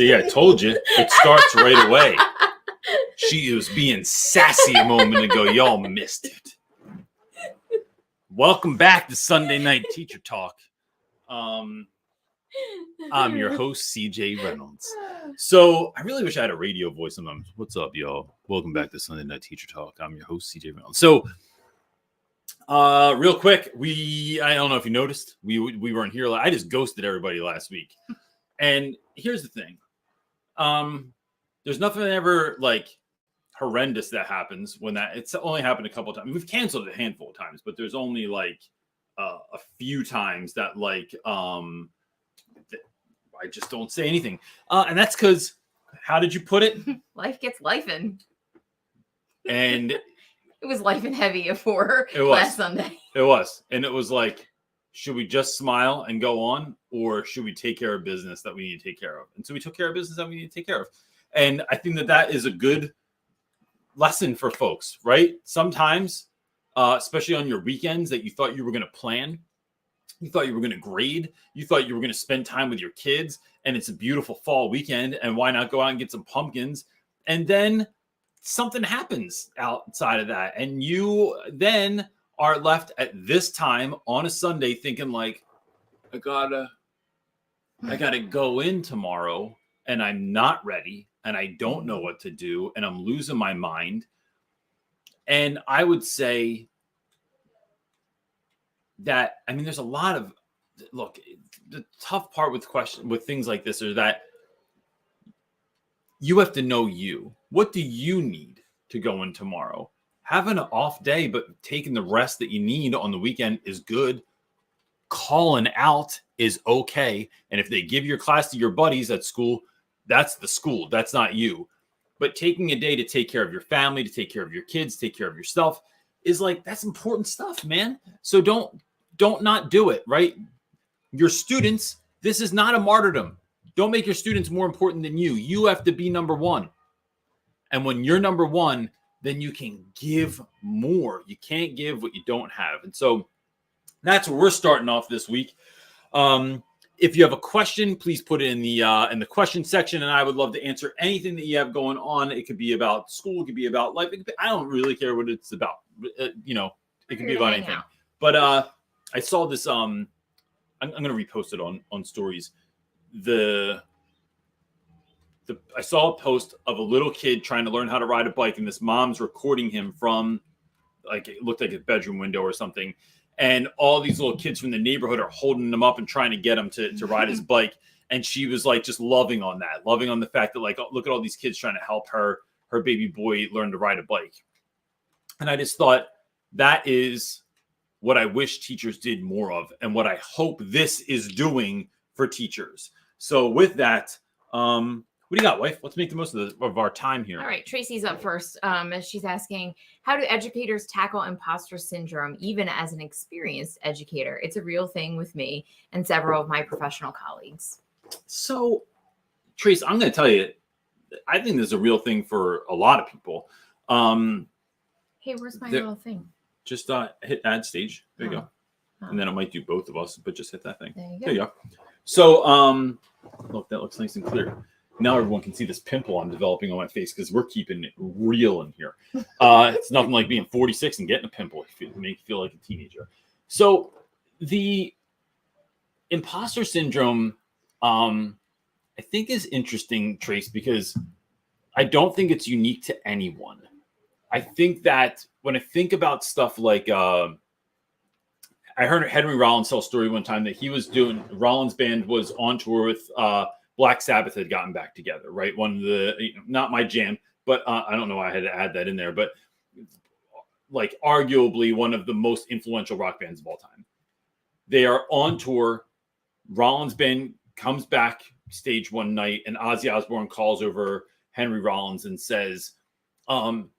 See, I told you. It starts right away. She was being sassy a moment ago. Y'all missed it. Welcome back to Sunday Night Teacher Talk. I'm your host, CJ Reynolds. So I really wish I had a radio voice sometimes. What's up, y'all? Welcome back to Sunday Night Teacher Talk. I'm your host, CJ Reynolds. So real quick, I don't know if you noticed, we weren't here. I just ghosted everybody last week. And here's the thing. There's nothing ever like horrendous that happens when it's only happened a couple of times. We've canceled it a handful of times, but there's only like a few times that like I just don't say anything. And that's because, how did you put it? Life gets lifing. And it was life and heavy before last Sunday. It was. And it was like, should we just smile and go on, or should we take care of business that we need to take care of? And so we took care of business that we need to take care of. And I think that is a good lesson for folks, right? Sometimes, especially on your weekends that you thought you were going to plan, you thought you were going to grade, you thought you were going to spend time with your kids, and it's a beautiful fall weekend, and why not go out and get some pumpkins? And then something happens outside of that, and you then are left at this time on a Sunday thinking like, I gotta go in tomorrow, and I'm not ready, and I don't know what to do, and I'm losing my mind. And I would say that, I mean, there's a lot of, look, the tough part with things like this is that you have to know you. What do you need to go in tomorrow? Having an off day, but taking the rest that you need on the weekend is good. Calling out is okay. And if they give your class to your buddies at school, that's the school. That's not you. But taking a day to take care of your family, to take care of your kids, take care of yourself is like, that's important stuff, man. So don't not do it, right? Your students, this is not a martyrdom. Don't make your students more important than you. You have to be number one. And when you're number one, then you can give more. You can't give what you don't have. And so that's where we're starting off this week. If you have a question, please put it in the question section, and I would love to answer anything that you have going on. It could be about school, it could be about life. I don't really care what it's about. It can be about anything. But I saw this. I'm going to repost it on stories. I saw a post of a little kid trying to learn how to ride a bike, and this mom's recording him from, like, it looked like a bedroom window or something. And all these little kids from the neighborhood are holding him up and trying to get him to ride his bike. And she was like, just loving on the fact that, like, look at all these kids trying to help her baby boy learn to ride a bike. And I just thought that is what I wish teachers did more of, and what I hope this is doing for teachers. So with that, what do you got, wife? Let's make the most of our time here. All right. Tracy's up first. She's asking, how do educators tackle imposter syndrome, even as an experienced educator? It's a real thing with me and several of my professional colleagues. So, Trace, I'm going to tell you, I think this is a real thing for a lot of people. Hey, where's my little thing? Just hit add stage. There you go. And then it might do both of us, but just hit that thing. There you go. So, look, that looks nice and clear. Now everyone can see this pimple I'm developing on my face because we're keeping it real in here. It's nothing like being 46 and getting a pimple. It makes you feel like a teenager. So imposter syndrome, I think is interesting, Trace, because I don't think it's unique to anyone. I think that when I think about stuff like, I heard Henry Rollins tell a story one time that Rollins' band was on tour with Black Sabbath had gotten back together, right? One of the, not my jam, but I don't know why I had to add that in there, but like arguably one of the most influential rock bands of all time. They are on tour. Rollins' band comes back stage one night, and Ozzy Osbourne calls over Henry Rollins and says,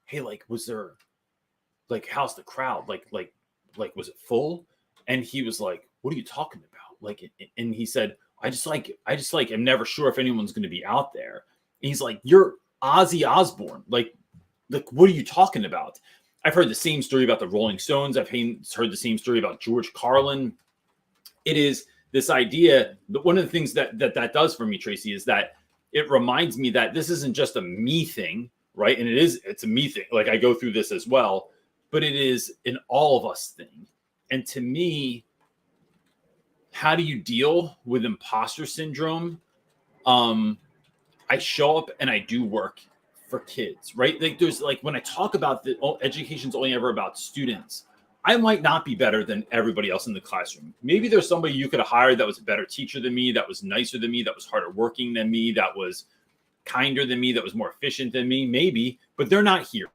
hey, like, was there, like, how's the crowd? Like, was it full? And he was like, what are you talking about? Like, and he said, I just am never sure if anyone's going to be out there. And he's like, you're Ozzy Osbourne. Like, what are you talking about? I've heard the same story about the Rolling Stones. I've heard the same story about George Carlin. It is this idea that one of the things that does for me, Tracy, is that it reminds me that this isn't just a me thing, right? And it's a me thing. Like, I go through this as well, but it is an all of us thing. And to me, how do you deal with imposter syndrome? I show up and I do work for kids, right? Like, there's like, when I talk about education's only ever about students, I might not be better than everybody else in the classroom. Maybe there's somebody you could have hired that was a better teacher than me, that was nicer than me, that was harder working than me, that was kinder than me, that was more efficient than me, maybe, but they're not here,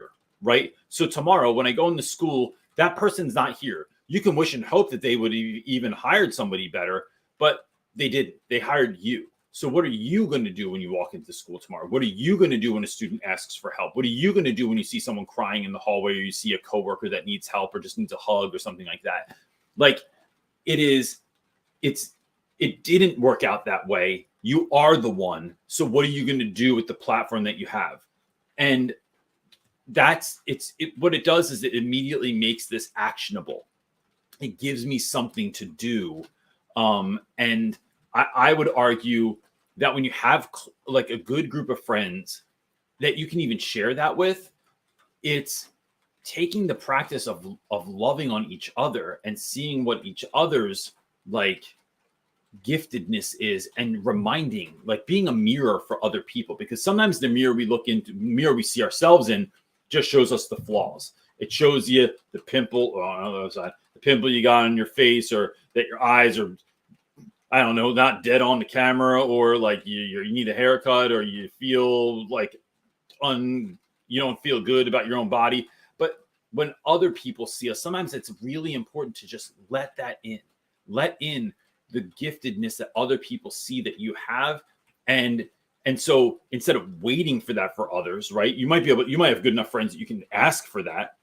right? So tomorrow when I go into school, that person's not here. You can wish and hope that they would even hired somebody better, but they didn't. They hired you. So what are you going to do when you walk into school tomorrow? What are you going to do when a student asks for help? What are you going to do when you see someone crying in the hallway, or you see a coworker that needs help or just needs a hug or something like that? Like, it didn't work out that way. You are the one. So what are you going to do with the platform that you have? And what it does is it immediately makes this actionable. It gives me something to do. And I would argue that when you have like a good group of friends that you can even share that with, it's taking the practice of loving on each other and seeing what each other's like giftedness is, and reminding, like, being a mirror for other people, because sometimes the mirror we see ourselves in just shows us the flaws. It shows you the pimple on the other side, the pimple you got on your face, or that your eyes are, I don't know, not dead on the camera, or like you need a haircut, or you feel like you don't feel good about your own body. But when other people see us, sometimes it's really important to just let in the giftedness that other people see that you have. And so instead of waiting for that for others, right? You might have good enough friends that you can ask for that.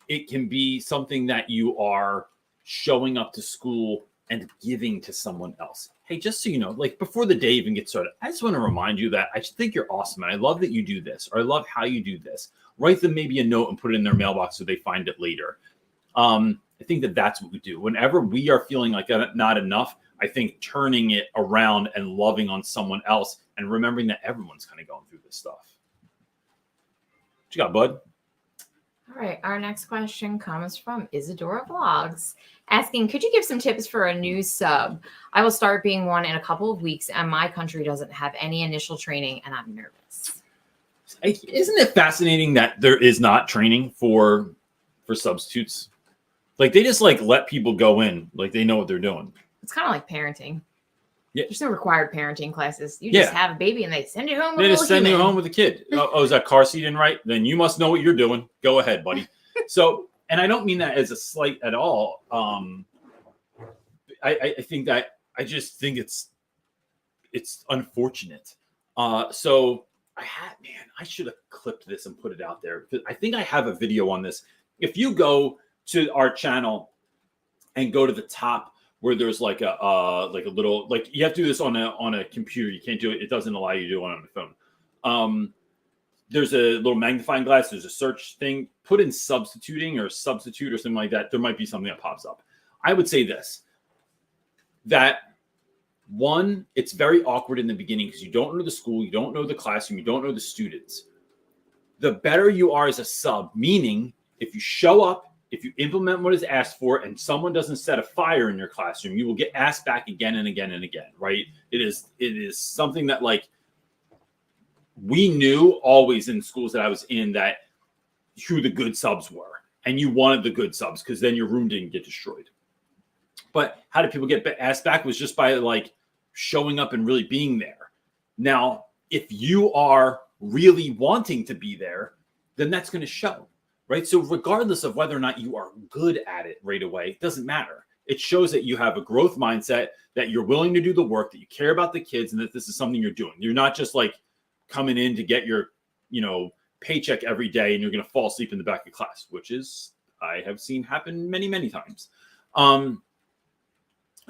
It can be something that you are showing up to school and giving to someone else. Hey, just so you know, like, before the day even gets started, I just want to remind you that I think you're awesome, and I love that you do this, or I love how you do this. Write them maybe a note and put it in their mailbox so they find it later. I think that that's what we do. Whenever we are feeling like not enough, I think turning it around and loving on someone else, and remembering that everyone's kind of going through this stuff. What you got, bud? All right, our next question comes from Isadora Vlogs, asking, could you give some tips for a new sub? I will start being one in a couple of weeks, and my country doesn't have any initial training, and I'm nervous. Isn't it fascinating that there is not training for substitutes? Like, they just like let people go in, like they know what they're doing. It's kind of like parenting. Yeah. There's no required parenting classes. You just have a baby and they send you home with you home with a kid. Oh, is that car seat in right? Then you must know what you're doing. Go ahead, buddy. So, and I don't mean that as a slight at all. I think that, I just think it's unfortunate. So I should have clipped this and put it out there, because I think I have a video on this. If you go to our channel and go to the top, where there's like a little, like, you have to do this on a computer. You can't do it. It doesn't allow you to do it on the phone. There's a little magnifying glass. There's a search thing. Put in substituting or substitute or something like that. There might be something that pops up. I would say this, that one, it's very awkward in the beginning because you don't know the school, you don't know the classroom, you don't know the students. The better you are as a sub, meaning if you show up, if you implement what is asked for and someone doesn't set a fire in your classroom, you will get asked back again and again and again, right? It is something that like we knew always in schools that I was in that who the good subs were, and you wanted the good subs because then your room didn't get destroyed. But how did people get asked back was just by like showing up and really being there. Now, if you are really wanting to be there, then that's going to show, right? So regardless of whether or not you are good at it right away, it doesn't matter. It shows that you have a growth mindset, that you're willing to do the work, that you care about the kids, and that this is something you're doing. You're not just like coming in to get your, paycheck every day and you're going to fall asleep in the back of class, which is, I have seen happen many, many times.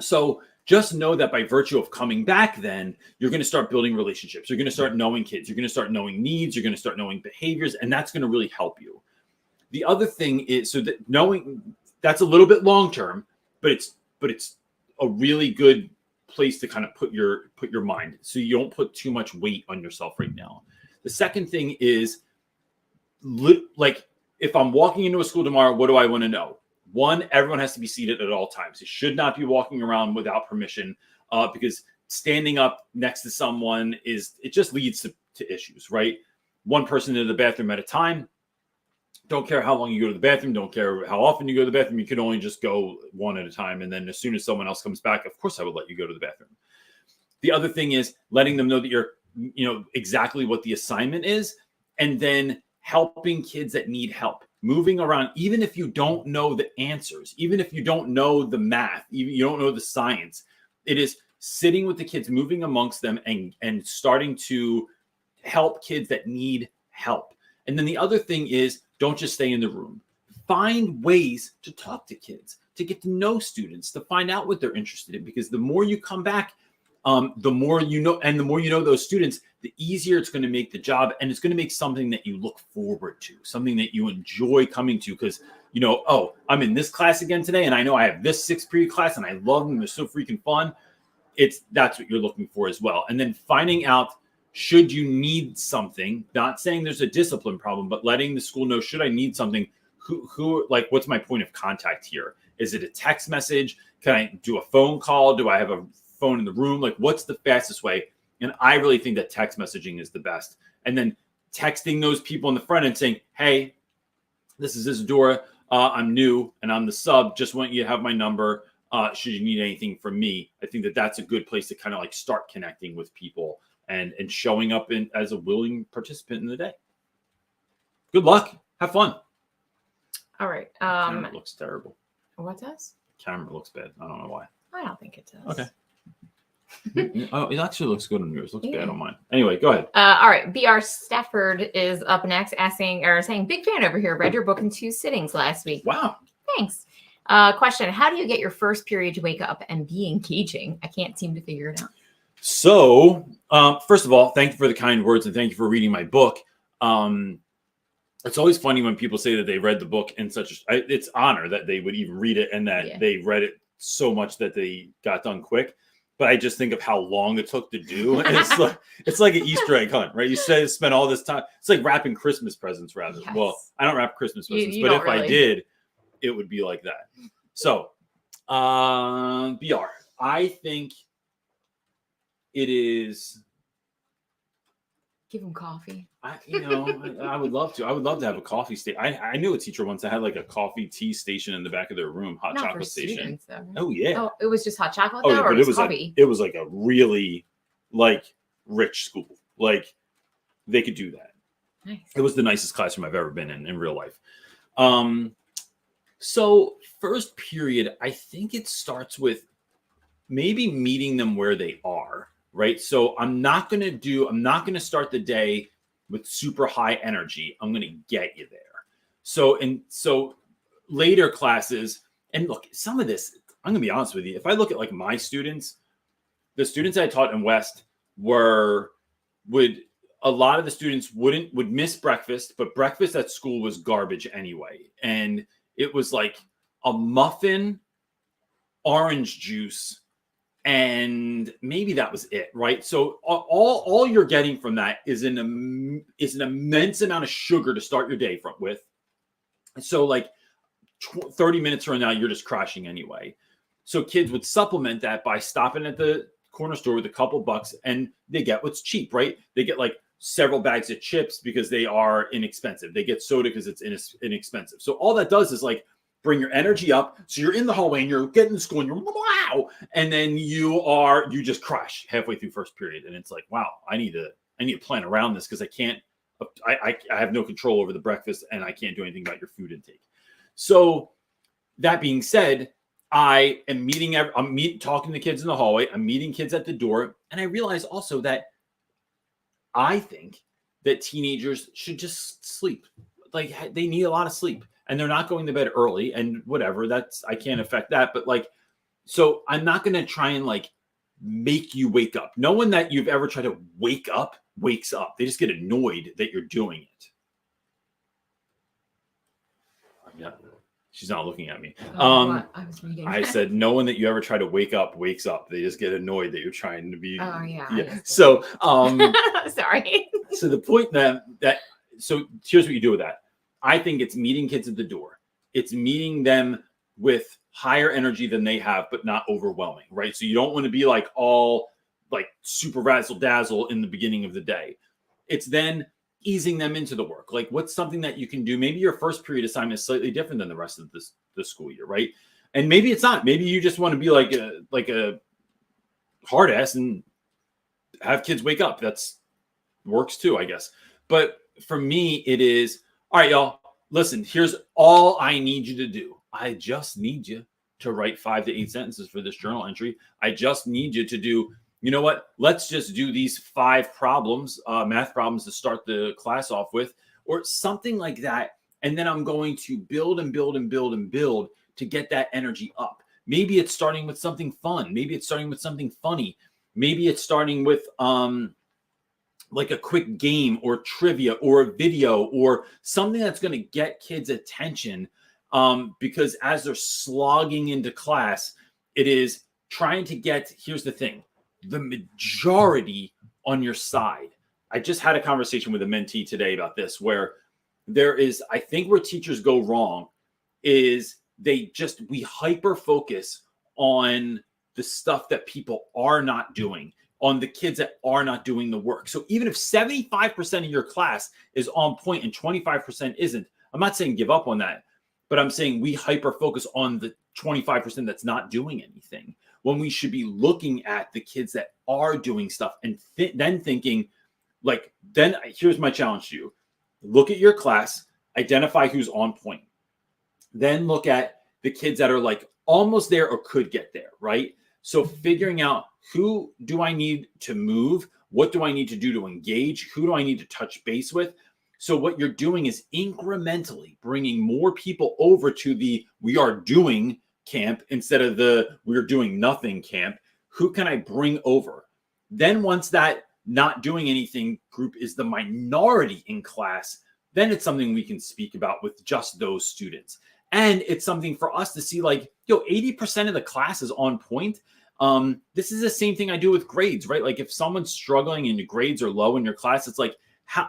So just know that by virtue of coming back, then you're going to start building relationships. You're going to start knowing kids. You're going to start knowing needs. You're going to start knowing behaviors, and that's going to really help you. The other thing is, so that knowing that's a little bit long term, but it's a really good place to kind of put your mind, so you don't put too much weight on yourself right now. The second thing is, like, if I'm walking into a school tomorrow, what do I want to know? One, everyone has to be seated at all times. You should not be walking around without permission, because standing up next to someone it just leads to issues, right? One person in the bathroom at a time. Don't care how long you go to the bathroom. Don't care how often you go to the bathroom. You can only just go one at a time. And then as soon as someone else comes back, of course I would let you go to the bathroom. The other thing is letting them know that you're, exactly what the assignment is, and then helping kids that need help. Moving around, even if you don't know the answers, even if you don't know the math, even you don't know the science, it is sitting with the kids, moving amongst them, and starting to help kids that need help. And then the other thing is, don't just stay in the room. Find ways to talk to kids, to get to know students, to find out what they're interested in, because the more you come back, the more you know, and the more you know those students, the easier it's going to make the job, and it's going to make something that you look forward to, something that you enjoy coming to, because oh, I'm in this class again today, and I know I have this 6th period class, and I love them. They're so freaking fun. That's what you're looking for as well. And then finding out, should you need something, not saying there's a discipline problem, but letting the school know, should I need something, who like, what's my point of contact here? Is it a text message? Can I do a phone call? Do I have a phone in the room? Like, what's the fastest way? And I really think that text messaging is the best. And then texting those people in the front end saying, hey, this is Isadora. I'm new and I'm the sub. Just want you to have my number. Should you need anything from me? I think that that's a good place to kind of like start connecting with people and showing up as a willing participant in the day. Good luck. Have fun. All right. Camera looks terrible. What does? Camera looks bad. I don't know why. I don't think it does. Okay. Oh, it actually looks good on yours. Looks bad on mine. Anyway, go ahead. All right. BR Stafford is up next, saying, big fan over here. Read your book in 2 sittings last week. Wow. Thanks. Question: how do you get your first period to wake up and be engaging? I can't seem to figure it out. So, first of all, thank you for the kind words, and thank you for reading my book. It's always funny when people say that they read the book in it's honor that they would even read it, and that they read it so much that they got done quick. But I just think of how long it took to do. And it's like an Easter egg hunt, right? You spend all this time. It's like wrapping Christmas presents, rather. Yes. Well, I don't wrap Christmas presents, but if I did, it would be like that. So, BR, I think it is. Give them coffee. I would love to. I would love to have a coffee station. I knew a teacher once that had like a coffee tea station in the back of their room, hot Not chocolate for station. Students, though. Oh yeah. Oh, it was just hot chocolate, though, or but it was coffee? It was like a really rich school. Like they could do that. Nice. It was the nicest classroom I've ever been in real life. So first period, I think it starts with maybe meeting them where they are. Right. So I'm not going to start the day with super high energy. I'm going to get you there. So later classes, and look, some of this, I'm going to be honest with you. If I look at like my students, the students I taught in West a lot of the students would miss breakfast, but breakfast at school was garbage anyway. And it was like a muffin, orange juice, and maybe that was it, right? So all you're getting from that is an immense amount of sugar to start your day with. So like 30 minutes from now, you're just crashing anyway. So kids would supplement that by stopping at the corner store with a couple bucks, and they get what's cheap, right? They get like several bags of chips because they are inexpensive. They get soda because it's inexpensive. So all that does is like bring your energy up. So you're in the hallway and you're getting to school and you're wow, and then you just crash halfway through first period, and it's like, wow, I need to plan around this because I have no control over the breakfast and I can't do anything about your food intake. So that being said, I am talking to kids in the hallway. I'm meeting kids at the door. And I realize also that I think that teenagers should just sleep. Like they need a lot of sleep and they're not going to bed early and whatever. I can't affect that. But like, so I'm not going to try and like make you wake up. No one that you've ever tried to wake up wakes up. They just get annoyed that you're doing it. Yeah. She's not looking at me. I was reading. I said, no one that you ever try to wake up wakes up. They just get annoyed that you're trying to be. Oh yeah. Yeah. So, sorry. So the point so here's what you do with that. I think it's meeting kids at the door. It's meeting them with higher energy than they have, but not overwhelming, right? So you don't want to be like all like super razzle dazzle in the beginning of the day. It's then easing them into the work. Like what's something that you can do? Maybe your first period assignment is slightly different than the rest of the school year, right? And maybe it's not. Maybe you just want to be like a hard ass and have kids wake up. That's works too, I guess. But for me, it is, all right, y'all, listen, here's all I need you to do. I just need you to write 5 to 8 sentences for this journal entry. I just need you to do, you know what? Let's just do these 5 problems, math problems to start the class off with, or something like that. And then I'm going to build and build and build and build to get that energy up. Maybe it's starting with something fun. Maybe it's starting with something funny. Maybe it's starting with like a quick game or trivia or a video or something that's going to get kids' attention. Because as they're slogging into class, it is trying to get, here's the thing, the majority on your side. I just had a conversation with a mentee today about this, where there is, I think where teachers go wrong is we hyper focus on the stuff that people are not doing, on the kids that are not doing the work. So even if 75% of your class is on point and 25% isn't, I'm not saying give up on that, but I'm saying we hyper focus on the 25% that's not doing anything, when we should be looking at the kids that are doing stuff and then thinking, like, then here's my challenge to you. Look at your class, identify who's on point. Then look at the kids that are like almost there or could get there, right? So figuring out, who do I need to move? What do I need to do to engage? Who do I need to touch base with? So what you're doing is incrementally bringing more people over to the we are doing camp instead of the we're doing nothing camp. Who can I bring over? Then once that not doing anything group is the minority in class, then it's something we can speak about with just those students. And it's something for us to see, like, 80% of the class is on point. This is the same thing I do with grades, right? Like if someone's struggling and your grades are low in your class, it's like,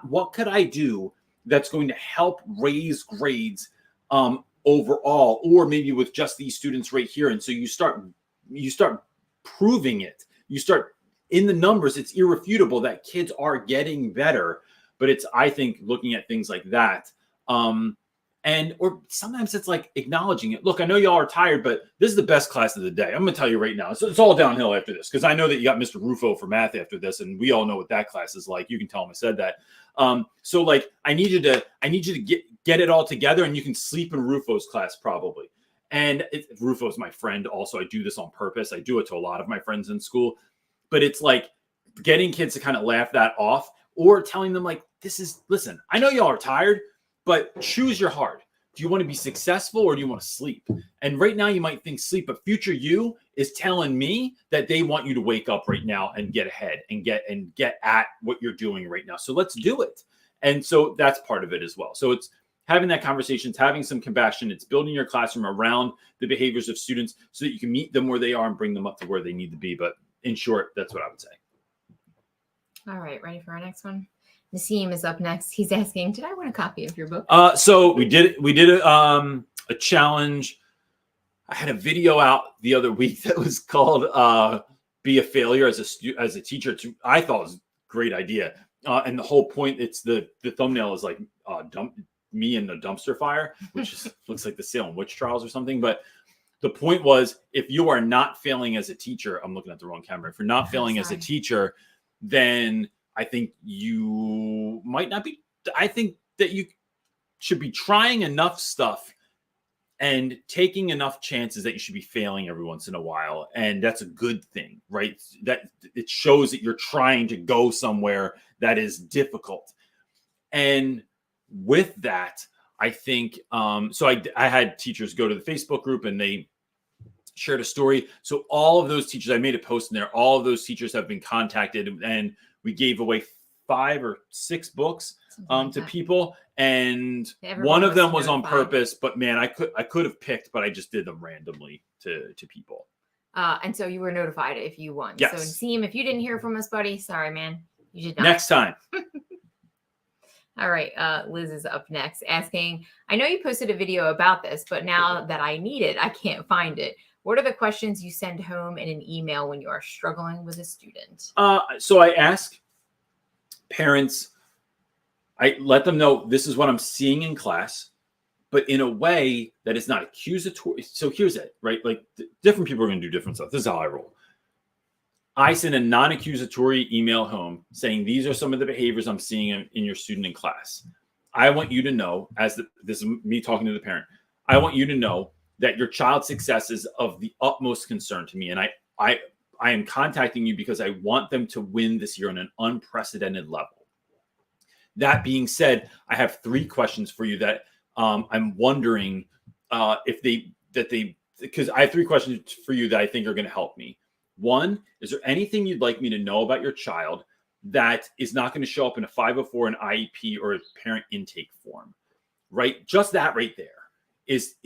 what could I do that's going to help raise grades overall, or maybe with just these students right here. And so you start proving it. You start in the numbers. It's irrefutable that kids are getting better, but it's, I think, looking at things like that. Or sometimes it's like acknowledging it. Look, I know y'all are tired, but this is the best class of the day. I'm going to tell you right now. So it's all downhill after this, because I know that you got Mr. Rufo for math after this, and we all know what that class is like. You can tell him I said that. So like, I need you to get it all together, and you can sleep in Rufo's class probably. And Rufo's my friend also. I do this on purpose. I do it to a lot of my friends in school, but it's like getting kids to kind of laugh that off, or telling them like, listen, I know y'all are tired, but choose your heart. Do you want to be successful or do you want to sleep? And right now you might think sleep, but future you is telling me that they want you to wake up right now and get ahead and get at what you're doing right now. So let's do it. And so that's part of it as well. So it's having that conversation, it's having some compassion. It's building your classroom around the behaviors of students so that you can meet them where they are and bring them up to where they need to be. But in short, that's what I would say. All right. Ready for our next one? Nassim is up next. He's asking, did I win a copy of your book? So we did a challenge. I had a video out the other week that was called "Be a Failure as a Teacher." I thought it was a great idea, and the whole point, it's the thumbnail is like me in the dumpster fire, which looks like the Salem witch trials or something. But the point was, if you are not failing as a teacher, I'm looking at the wrong camera. If you're not failing as a teacher, then I think you might not be. I think that you should be trying enough stuff and taking enough chances that you should be failing every once in a while. And that's a good thing, right? That it shows that you're trying to go somewhere that is difficult. And with that, I think, so I had teachers go to the Facebook group and they shared a story. So all of those teachers, I made a post in there, all of those teachers have been contacted, and we gave away 5 or 6 books to people. And one of them was on purpose, but man, I could have picked, but I just did them randomly to people. And so you were notified if you won. Yes. So Seam, if you didn't hear from us, buddy, sorry, man. You did not. Next time. All right. Liz is up next asking, I know you posted a video about this, but now that I need it, I can't find it. What are the questions you send home in an email when you are struggling with a student? So I ask parents, I let them know this is what I'm seeing in class, but in a way that is not accusatory. So here's it, right? Like different people are going to do different stuff. This is how I roll. I send a non-accusatory email home saying, these are some of the behaviors I'm seeing in your student in class. I want you to know, this is me talking to the parent, I want you to know that your child's success is of the utmost concern to me. And I am contacting you because I want them to win this year on an unprecedented level. That being said, I have 3 questions for you that I'm wondering because I have 3 questions for you that I think are going to help me. 1, is there anything you'd like me to know about your child that is not going to show up in a 504, an IEP, or a parent intake form? Right? Just that right there is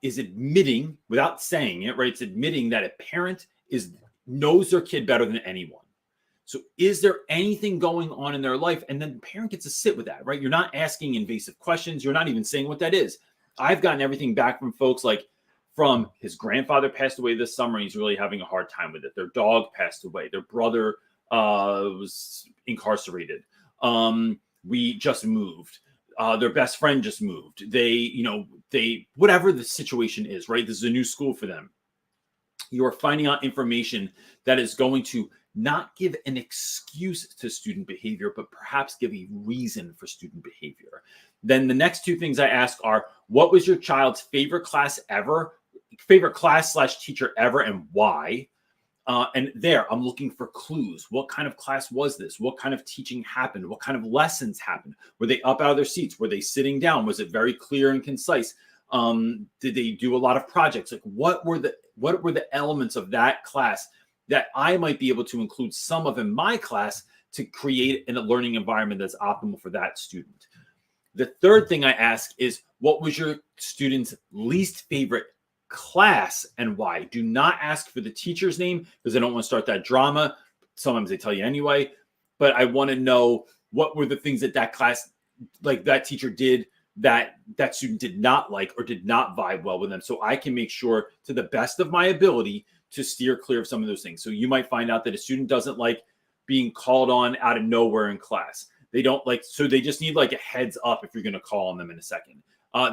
admitting, without saying it, right? It's admitting that a parent knows their kid better than anyone. So is there anything going on in their life? And then the parent gets to sit with that, right? You're not asking invasive questions. You're not even saying what that is. I've gotten everything back from folks like, from his grandfather passed away this summer, and he's really having a hard time with it. Their dog passed away. Their brother was incarcerated. We just moved. Their best friend just moved. They whatever the situation is, right? This is a new school for them. You are finding out information that is going to not give an excuse to student behavior, but perhaps give a reason for student behavior. Then the next 2 things I ask are, what was your child's favorite class / teacher ever, and why? And there, I'm looking for clues. What kind of class was this? What kind of teaching happened? What kind of lessons happened? Were they up out of their seats? Were they sitting down? Was it very clear and concise? Did they do a lot of projects? Like what were the elements of that class that I might be able to include some of in my class to create a learning environment that's optimal for that student? The third thing I ask is, what was your student's least favorite class and why? Do not ask for the teacher's name because I don't want to start that drama. Sometimes they tell you anyway, but I want to know what were the things that class, like that teacher did that student did not like or did not vibe well with them. So I can make sure to the best of my ability to steer clear of some of those things. So you might find out that a student doesn't like being called on out of nowhere in class. They don't like, so they just need like a heads up if you're going to call on them in a second.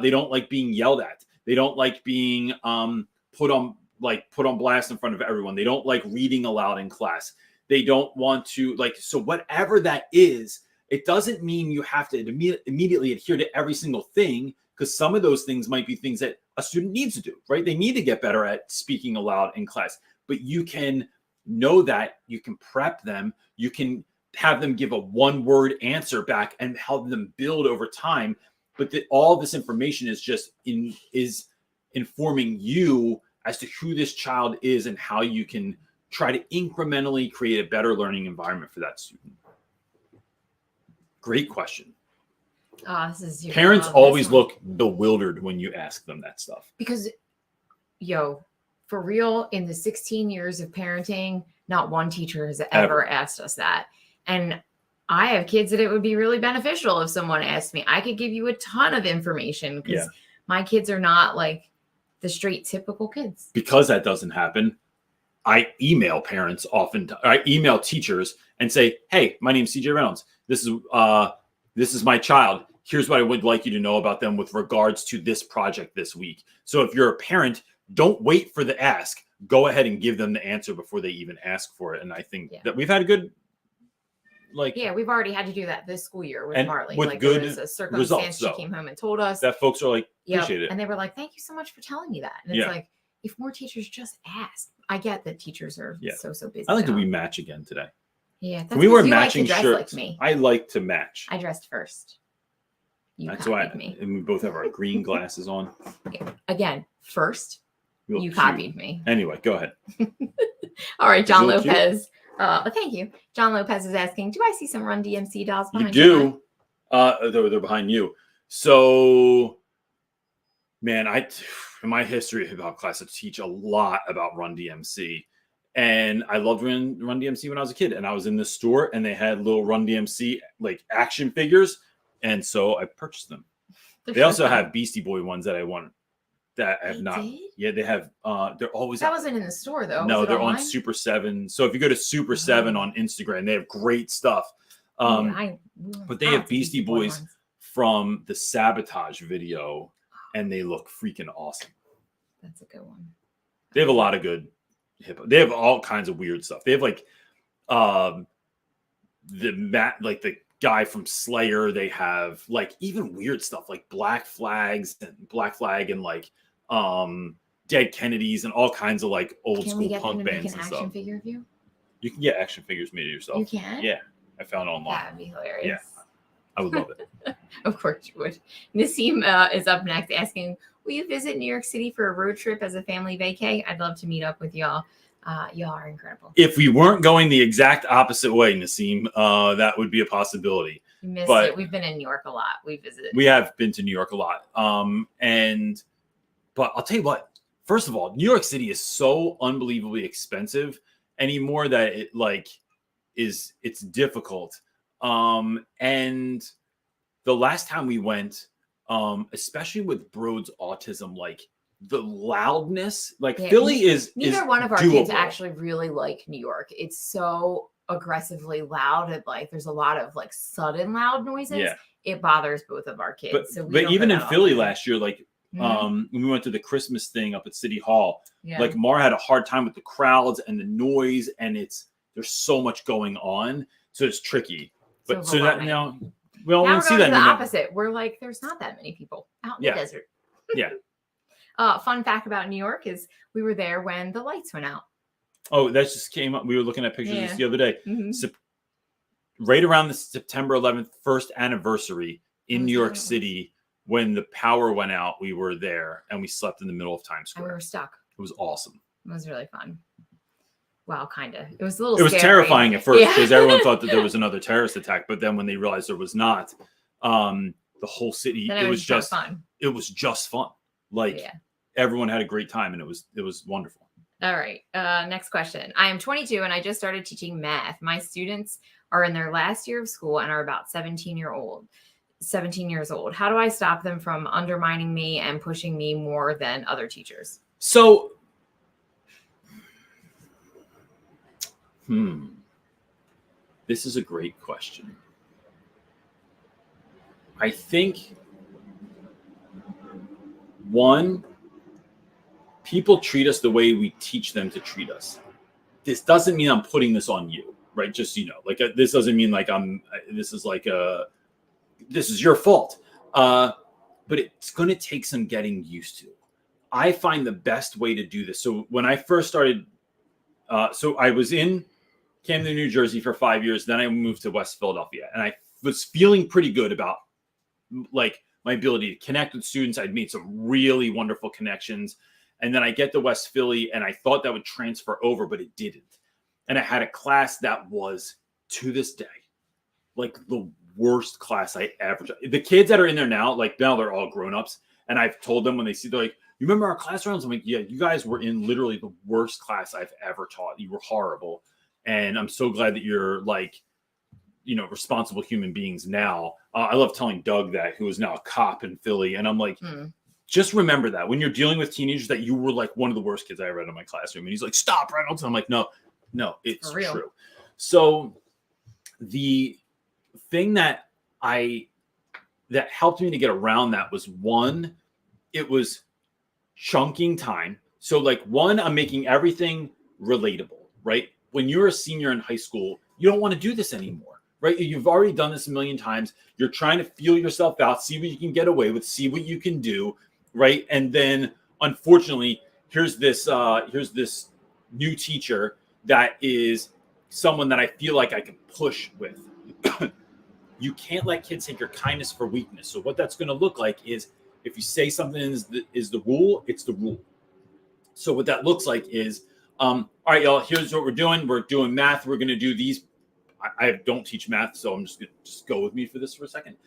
They don't like being yelled at. They don't like being put on blast in front of everyone. They don't like reading aloud in class. They don't want to so whatever that is, it doesn't mean you have to immediately adhere to every single thing, because some of those things might be things that a student needs to do, right? They need to get better at speaking aloud in class, but you can know that, you can prep them, you can have them give a 1-word answer back and help them build over time. But all this information is just is informing you as to who this child is and how you can try to incrementally create a better learning environment for that student. Great question. Parents always look bewildered when you ask them that stuff. Because, for real, in the 16 years of parenting, not one teacher has ever asked us that. And I have kids that it would be really beneficial if someone asked me. I could give you a ton of information because My kids are not like the straight typical kids. Because that doesn't happen, I email parents often. I email teachers and say, "Hey, my name's CJ Reynolds. This is my child. Here's what I would like you to know about them with regards to this project this week." So if you're a parent, don't wait for the ask. Go ahead and give them the answer before they even ask for it. And I think that we've had a good, we've already had to do that this school year with and Marley. with like good there was a circumstance results, she came home and told us that folks are like, appreciate it. And they were like, "Thank you so much for telling me that." And it's like, if more teachers just asked. I get that teachers are so busy. I like that we match again today. Yeah, we wear matching like shirts. Like me. I like to match. I dressed first. That's why. Me. And we both have our green glasses on. Again, first. You copied me. Anyway, go ahead. All right, John Lopez. Thank you. John Lopez is asking, do I see some Run DMC dolls behind you? They're behind you. So, man, in my history of hip hop class, I teach a lot about Run DMC. And I loved Run DMC when I was a kid. And I was in the store and they had little Run DMC like action figures. And so I purchased them. They also have Beastie Boy ones that I want. That I have not. Did? Yeah, they have. They're always. That wasn't in the store though. No, they're on Super 7. So if you go to Super 7 on Instagram, they have great stuff. But they have Beastie Boys from the Sabotage video, and they look freaking awesome. That's a good one. They have a lot of good hip hop. They have all kinds of weird stuff. They have like the guy from Slayer. They have like even weird stuff like Black Flag and like Dead Kennedys and all kinds of like old school punk bands and stuff. Action figure of you? You can get action figures made of yourself. You can? Yeah. I found it online. That'd be hilarious. Yeah. I would love it. Of course you would. Nassim is up next asking, will you visit New York City for a road trip as a family vacay? I'd love to meet up with y'all. Y'all are incredible. If we weren't going the exact opposite way, Nassim, that would be a possibility. You missed it. We've been in New York a lot. We have been to New York a lot. But I'll tell you what, first of all, New York City is so unbelievably expensive anymore that it's difficult. And the last time we went, especially with Broad's autism, like the loudness, Philly is neither one of our doable. Kids actually really like New York. It's so aggressively loud and like there's a lot of like sudden loud noises. Yeah. It bothers both of our kids. But even in Philly last year, when we went to the Christmas thing up at City Hall, like Mara had a hard time with the crowds and the noise, and there's so much going on, so it's tricky. But so that now we won't see that. The opposite. We're like, there's not that many people out in the desert. Yeah. Fun fact about New York is we were there when the lights went out. Oh, that just came up. We were looking at pictures of this the other day. Mm-hmm. Right around the September 11th first anniversary in New York City, when the power went out, we were there and we slept in the middle of Times Square. And we were stuck. It was awesome. It was really fun. Well, kind of. It was a little It was scary. terrifying at first because everyone thought that there was another terrorist attack. But then when they realized there was not, the whole city, it was just fun. It was just fun. Everyone had a great time and it was wonderful. All right. Next question. I am 22 and I just started teaching math. My students are in their last year of school and are about 17 years old. How do I stop them from undermining me and pushing me more than other teachers? So, this is a great question. I think, one, people treat us the way we teach them to treat us. This doesn't mean I'm putting this on you, right? Just, this doesn't mean this is your fault. But it's going to take some getting used to. I find the best way to do this. So when I first started, so I was in Camden, New Jersey for 5 years. Then I moved to West Philadelphia and I was feeling pretty good about my ability to connect with students. I'd made some really wonderful connections. And then I get to West Philly and I thought that would transfer over, but it didn't. And I had a class that was, to this day, the worst class I ever taught. The kids that are in there now, now they're all grown-ups. And I've told them when they see, they're like, you remember our class rounds? I'm like, yeah, you guys were in literally the worst class I've ever taught. You were horrible. And I'm so glad that you're responsible human beings now. I love telling Doug that, who is now a cop in Philly. And I'm like, just remember that when you're dealing with teenagers, that you were like one of the worst kids I ever had in my classroom. And he's like, "Stop, Reynolds." And I'm like, no, it's true. So the thing that helped me to get around that was, one, it was chunking time. So like, one, I'm making everything relatable, right? When you're a senior in high school, you don't want to do this anymore, right? You've already done this a million times. You're trying to feel yourself out, see what you can get away with, see what you can do, right? And then unfortunately, here's this new teacher that is someone that I feel like I can push with. You can't let kids take your kindness for weakness. So what that's going to look like is, if you say something is the rule, it's the rule. So what that looks like is, all right, y'all, here's what we're doing. We're doing math. We're going to do these. I don't teach math, so I'm just going to go with me for this for a second.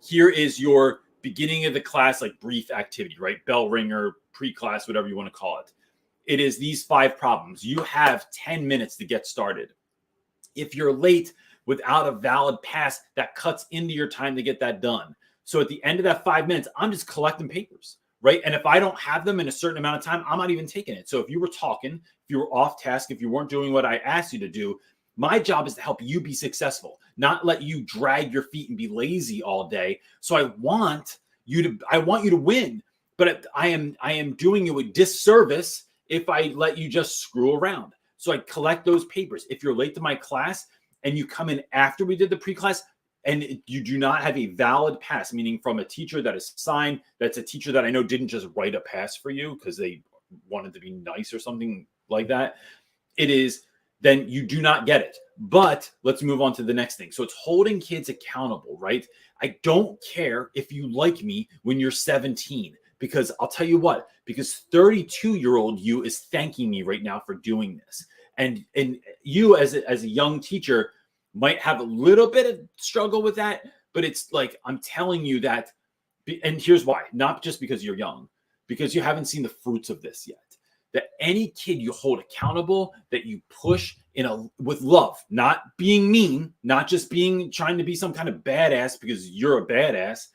Here is your beginning of the class, like brief activity, right? Bell ringer, pre-class, whatever you want to call it. It is these 5 problems. You have 10 minutes to get started. If you're late without a valid pass, that cuts into your time to get that done. So at the end of that 5 minutes, I'm just collecting papers, right? And if I don't have them in a certain amount of time, I'm not even taking it. So if you were talking, if you were off task, if you weren't doing what I asked you to do, my job is to help you be successful, not let you drag your feet and be lazy all day. So I want you to win, but I am doing you a disservice if I let you just screw around. So I collect those papers. If you're late to my class and you come in after we did the pre-class and you do not have a valid pass, meaning from a teacher that is signed, that's a teacher that I know didn't just write a pass for you because they wanted to be nice or something like that, then you do not get it. But let's move on to the next thing. So it's holding kids accountable, right? I don't care if you like me when you're 17, because I'll tell you what, because 32-year-old you is thanking me right now for doing this. And you as a young teacher might have a little bit of struggle with that, but it's like, I'm telling you that, and here's why, not just because you're young, because you haven't seen the fruits of this yet. That any kid you hold accountable, that you push with love, not being mean, not just trying to be some kind of badass because you're a badass.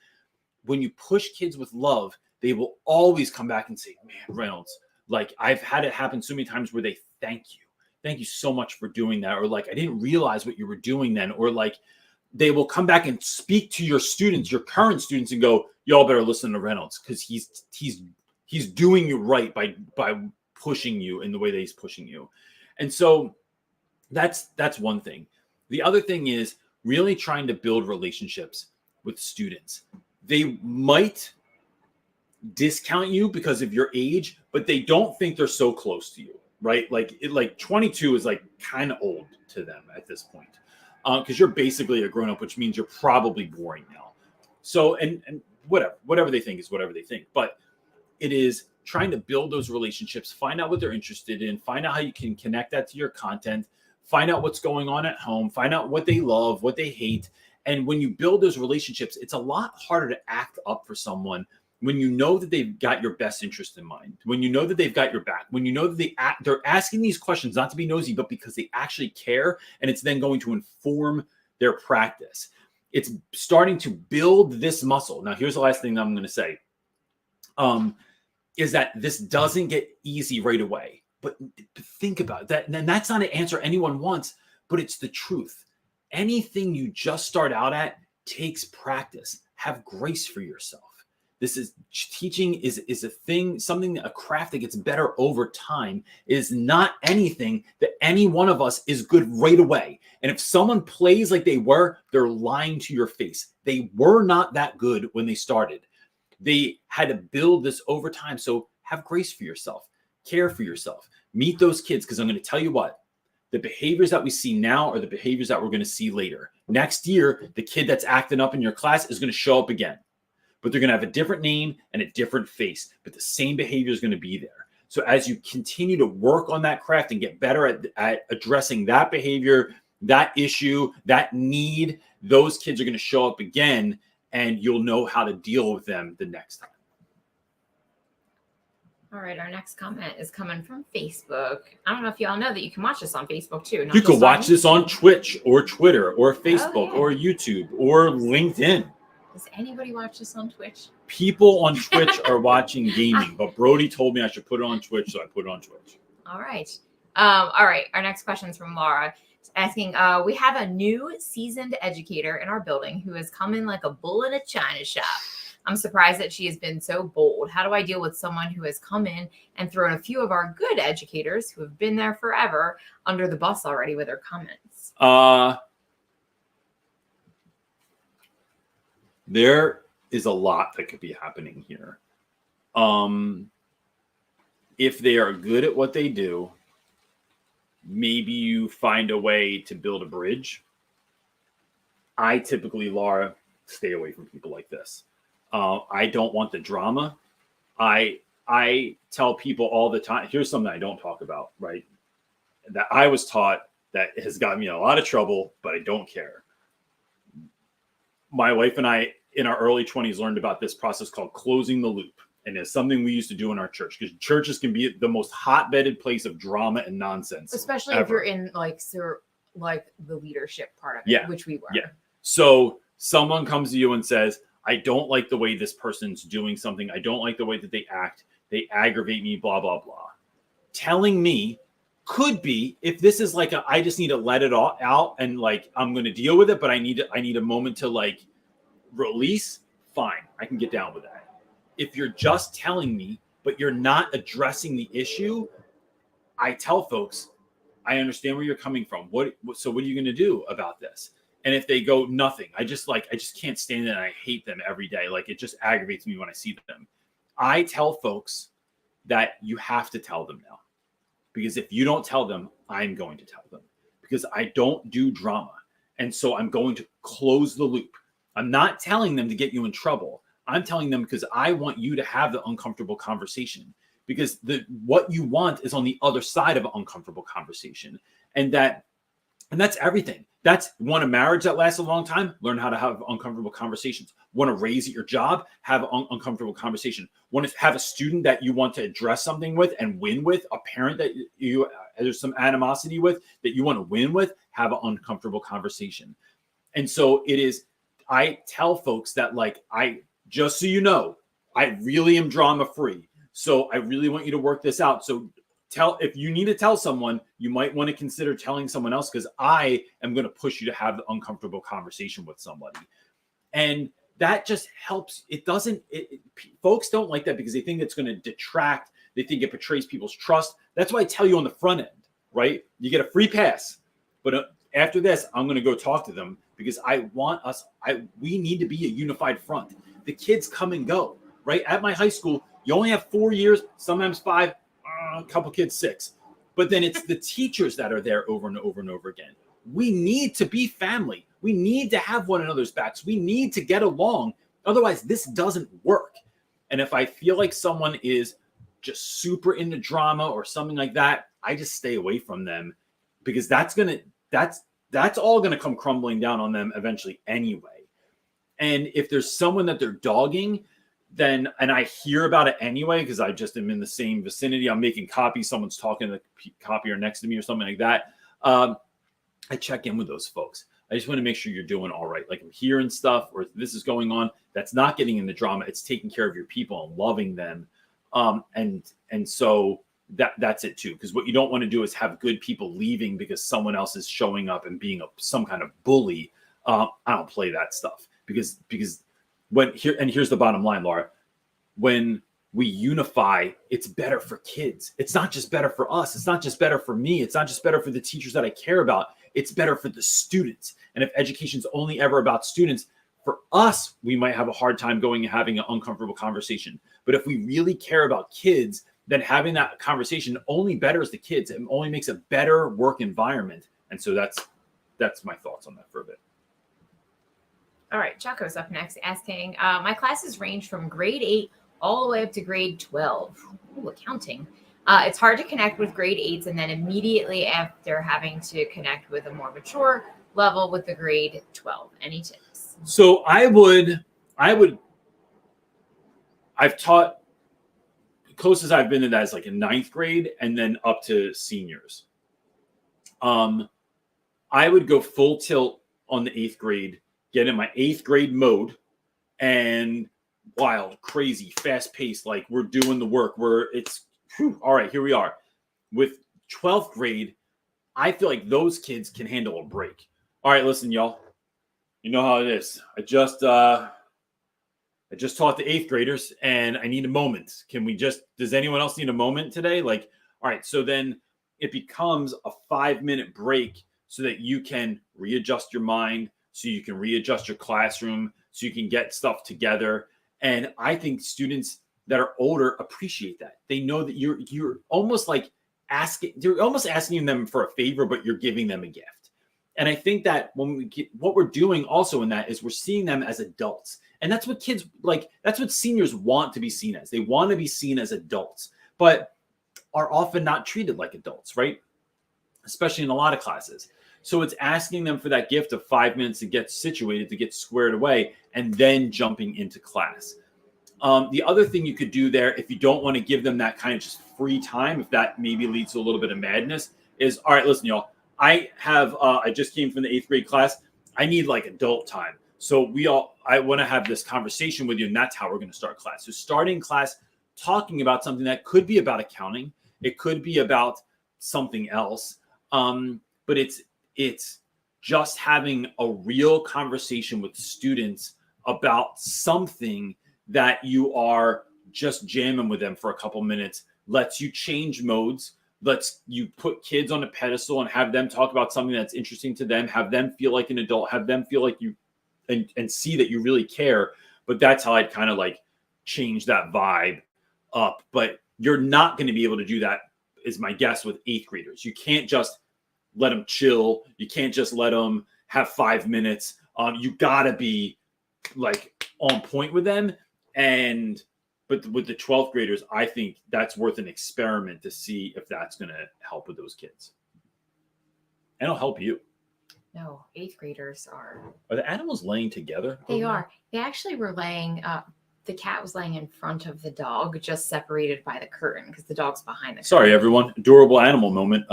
When you push kids with love, they will always come back and say, "Man, Reynolds, like, I've had it happen so many times where they thank you so much for doing that," or like, "I didn't realize what you were doing then," or like, they will come back and speak to your students, your current students, and go, "Y'all better listen to Reynolds because he's doing you right by pushing you in the way that he's pushing you." And so that's one thing. The other thing is really trying to build relationships with students. They might discount you because of your age, but they don't think they're so close to you, right? Like 22 is like kind of old to them at this point, because you're basically a grown up, which means you're probably boring now. So and whatever they think is whatever they think, but it is trying to build those relationships, find out what they're interested in, find out how you can connect that to your content, find out what's going on at home, find out what they love, what they hate. And when you build those relationships, it's a lot harder to act up for someone when you know that they've got your best interest in mind, when you know that they've got your back, when you know that they're asking these questions not to be nosy, but because they actually care, and it's then going to inform their practice. It's starting to build this muscle. Now, here's the last thing that I'm going to say. Is that this doesn't get easy right away. But think about that. And that's not an answer anyone wants, but it's the truth. Anything you just start out at takes practice. Have grace for yourself. Teaching is a thing, a craft that gets better over time. It is not anything that any one of us is good right away. And if someone plays like they were, they're lying to your face. They were not that good when they started. They had to build this over time. So have grace for yourself, care for yourself, meet those kids. Because I'm going to tell you what, the behaviors that we see now are the behaviors that we're going to see later. Next year, the kid that's acting up in your class is going to show up again, but they're going to have a different name and a different face, but the same behavior is going to be there. So as you continue to work on that craft and get better at addressing that behavior, that issue, that need, those kids are going to show up again, and you'll know how to deal with them the next time. All right, our next comment is coming from Facebook. I don't know if y'all know that you can watch this on Facebook too. You can watch this on Twitch or Twitter or Facebook or YouTube or LinkedIn. Does anybody watch this on Twitch? People on Twitch are watching gaming, but Brody told me I should put it on Twitch, so I put it on Twitch. All right. All right. Our next question is from Laura. Asking, we have a new seasoned educator in our building who has come in like a bull in a china shop. I'm surprised that she has been so bold. How do I deal with someone who has come in and thrown a few of our good educators who have been there forever under the bus already with their comments? There is a lot that could be happening here. If they are good at what they do, maybe you find a way to build a bridge. I typically, Laura, stay away from people like this. I don't want the drama. I tell people all the time, here's something I don't talk about, right? That I was taught that has gotten me in a lot of trouble, but I don't care. My wife and I, in our early 20s, learned about this process called closing the loop. And it's something we used to do in our church, because churches can be the most hotbedded place of drama and nonsense. Especially if you're in like the leadership part of it, yeah. which we were. Yeah. So someone comes to you and says, I don't like the way this person's doing something. I don't like the way that they act. They aggravate me, blah, blah, blah. Telling me could be, if this is like I just need to let it all out and like I'm going to deal with it, but I need a moment to like release. Fine, I can get down with that. If you're just telling me, but you're not addressing the issue, I tell folks, I understand where you're coming from. So what are you going to do about this? And if they go nothing, I just can't stand it. And I hate them every day. Like it just aggravates me when I see them. I tell folks that you have to tell them now, because if you don't tell them, I'm going to tell them, because I don't do drama. And so I'm going to close the loop. I'm not telling them to get you in trouble. I'm telling them because I want you to have the uncomfortable conversation, because what you want is on the other side of an uncomfortable conversation. And that's everything. That's want a marriage that lasts a long time. Learn how to have uncomfortable conversations. Want to raise at your job? Have an uncomfortable conversation. Want to have a student that you want to address something with and win with? A parent that there's some animosity with that you want to win with? Have an uncomfortable conversation. And so it is. I tell folks that just so you know, I really am drama free. So I really want you to work this out. So if you need to tell someone, you might want to consider telling someone else, because I am going to push you to have the uncomfortable conversation with somebody. And that just helps. Folks don't like that because they think it's going to detract. They think it betrays people's trust. That's why I tell you on the front end, right? You get a free pass. But after this, I'm going to go talk to them, because we need to be a unified front. The kids come and go, right? At my high school, you only have 4 years, sometimes 5, a couple kids 6. But then it's the teachers that are there over and over and over again. We need to be family. We need to have one another's backs. We need to get along. Otherwise, this doesn't work. And if I feel like someone is just super into drama or something like that, I just stay away from them, because that's all going to come crumbling down on them eventually anyway. And if there's someone that they're dogging, and I hear about it anyway, because I just am in the same vicinity, I'm making copies, someone's talking to the copier next to me or something like that, I check in with those folks. I just want to make sure you're doing all right. Like I'm hearing stuff, or this is going on, that's not getting in the drama. It's taking care of your people and loving them. And so that's it too. Because what you don't want to do is have good people leaving because someone else is showing up and being some kind of bully. I don't play that stuff, because here's the bottom line, Laura, when we unify, it's better for kids. It's not just better for us. It's not just better for me. It's not just better for the teachers that I care about. It's better for the students. And if education's only ever about students, for us, we might have a hard time going and having an uncomfortable conversation. But if we really care about kids, then having that conversation only betters the kids. It only makes a better work environment. And so that's my thoughts on that for a bit. All right, Chaco's up next, asking, my classes range from grade 8 all the way up to grade 12. Ooh, accounting. It's hard to connect with grade 8s and then immediately after having to connect with a more mature level with the grade 12. Any tips? So I've taught, the closest I've been to that is like in 9th grade and then up to seniors. I would go full tilt on the 8th grade, get in my 8th grade mode, and wild, crazy, fast paced. Like we're doing the work. All right, here we are. With 12th grade, I feel like those kids can handle a break. All right, listen, y'all. You know how it is. I just taught the 8th graders and I need a moment. Does anyone else need a moment today? Like, all right, so then it becomes a 5-minute break so that you can readjust your mind, so you can readjust your classroom, so you can get stuff together. And I think students that are older appreciate that. They know that you're almost like you're almost asking them for a favor, but you're giving them a gift. And I think that what we're doing also in that is we're seeing them as adults. And that's what kids like, that's what seniors want to be seen as. They want to be seen as adults, but are often not treated like adults, right? Especially in a lot of classes. So it's asking them for that gift of 5 minutes to get situated, to get squared away, and then jumping into class. The other thing you could do there, if you don't want to give them that kind of just free time, if that maybe leads to a little bit of madness, is, all right, listen, y'all, I just came from the 8th grade class. I need like adult time. So I want to have this conversation with you, and that's how we're going to start class. So starting class, talking about something that could be about accounting. It could be about something else. But it's just having a real conversation with students about something that you are just jamming with them for a couple minutes, lets you change modes, lets you put kids on a pedestal and have them talk about something that's interesting to them, have them feel like an adult, have them feel like you and see that you really care. But that's how I'd kind of like change that vibe up. But you're not going to be able to do that, is my guess, with 8th graders. You can't just let them chill. You can't just let them have 5 minutes. You gotta be like on point with them. But with the 12th graders, I think that's worth an experiment to see if that's going to help with those kids. And it'll help you. No, 8th graders are. Are the animals laying together? They are. They actually were laying. The cat was laying in front of the dog, just separated by the curtain because the dog's behind the curtain. Sorry, everyone. Adorable animal moment.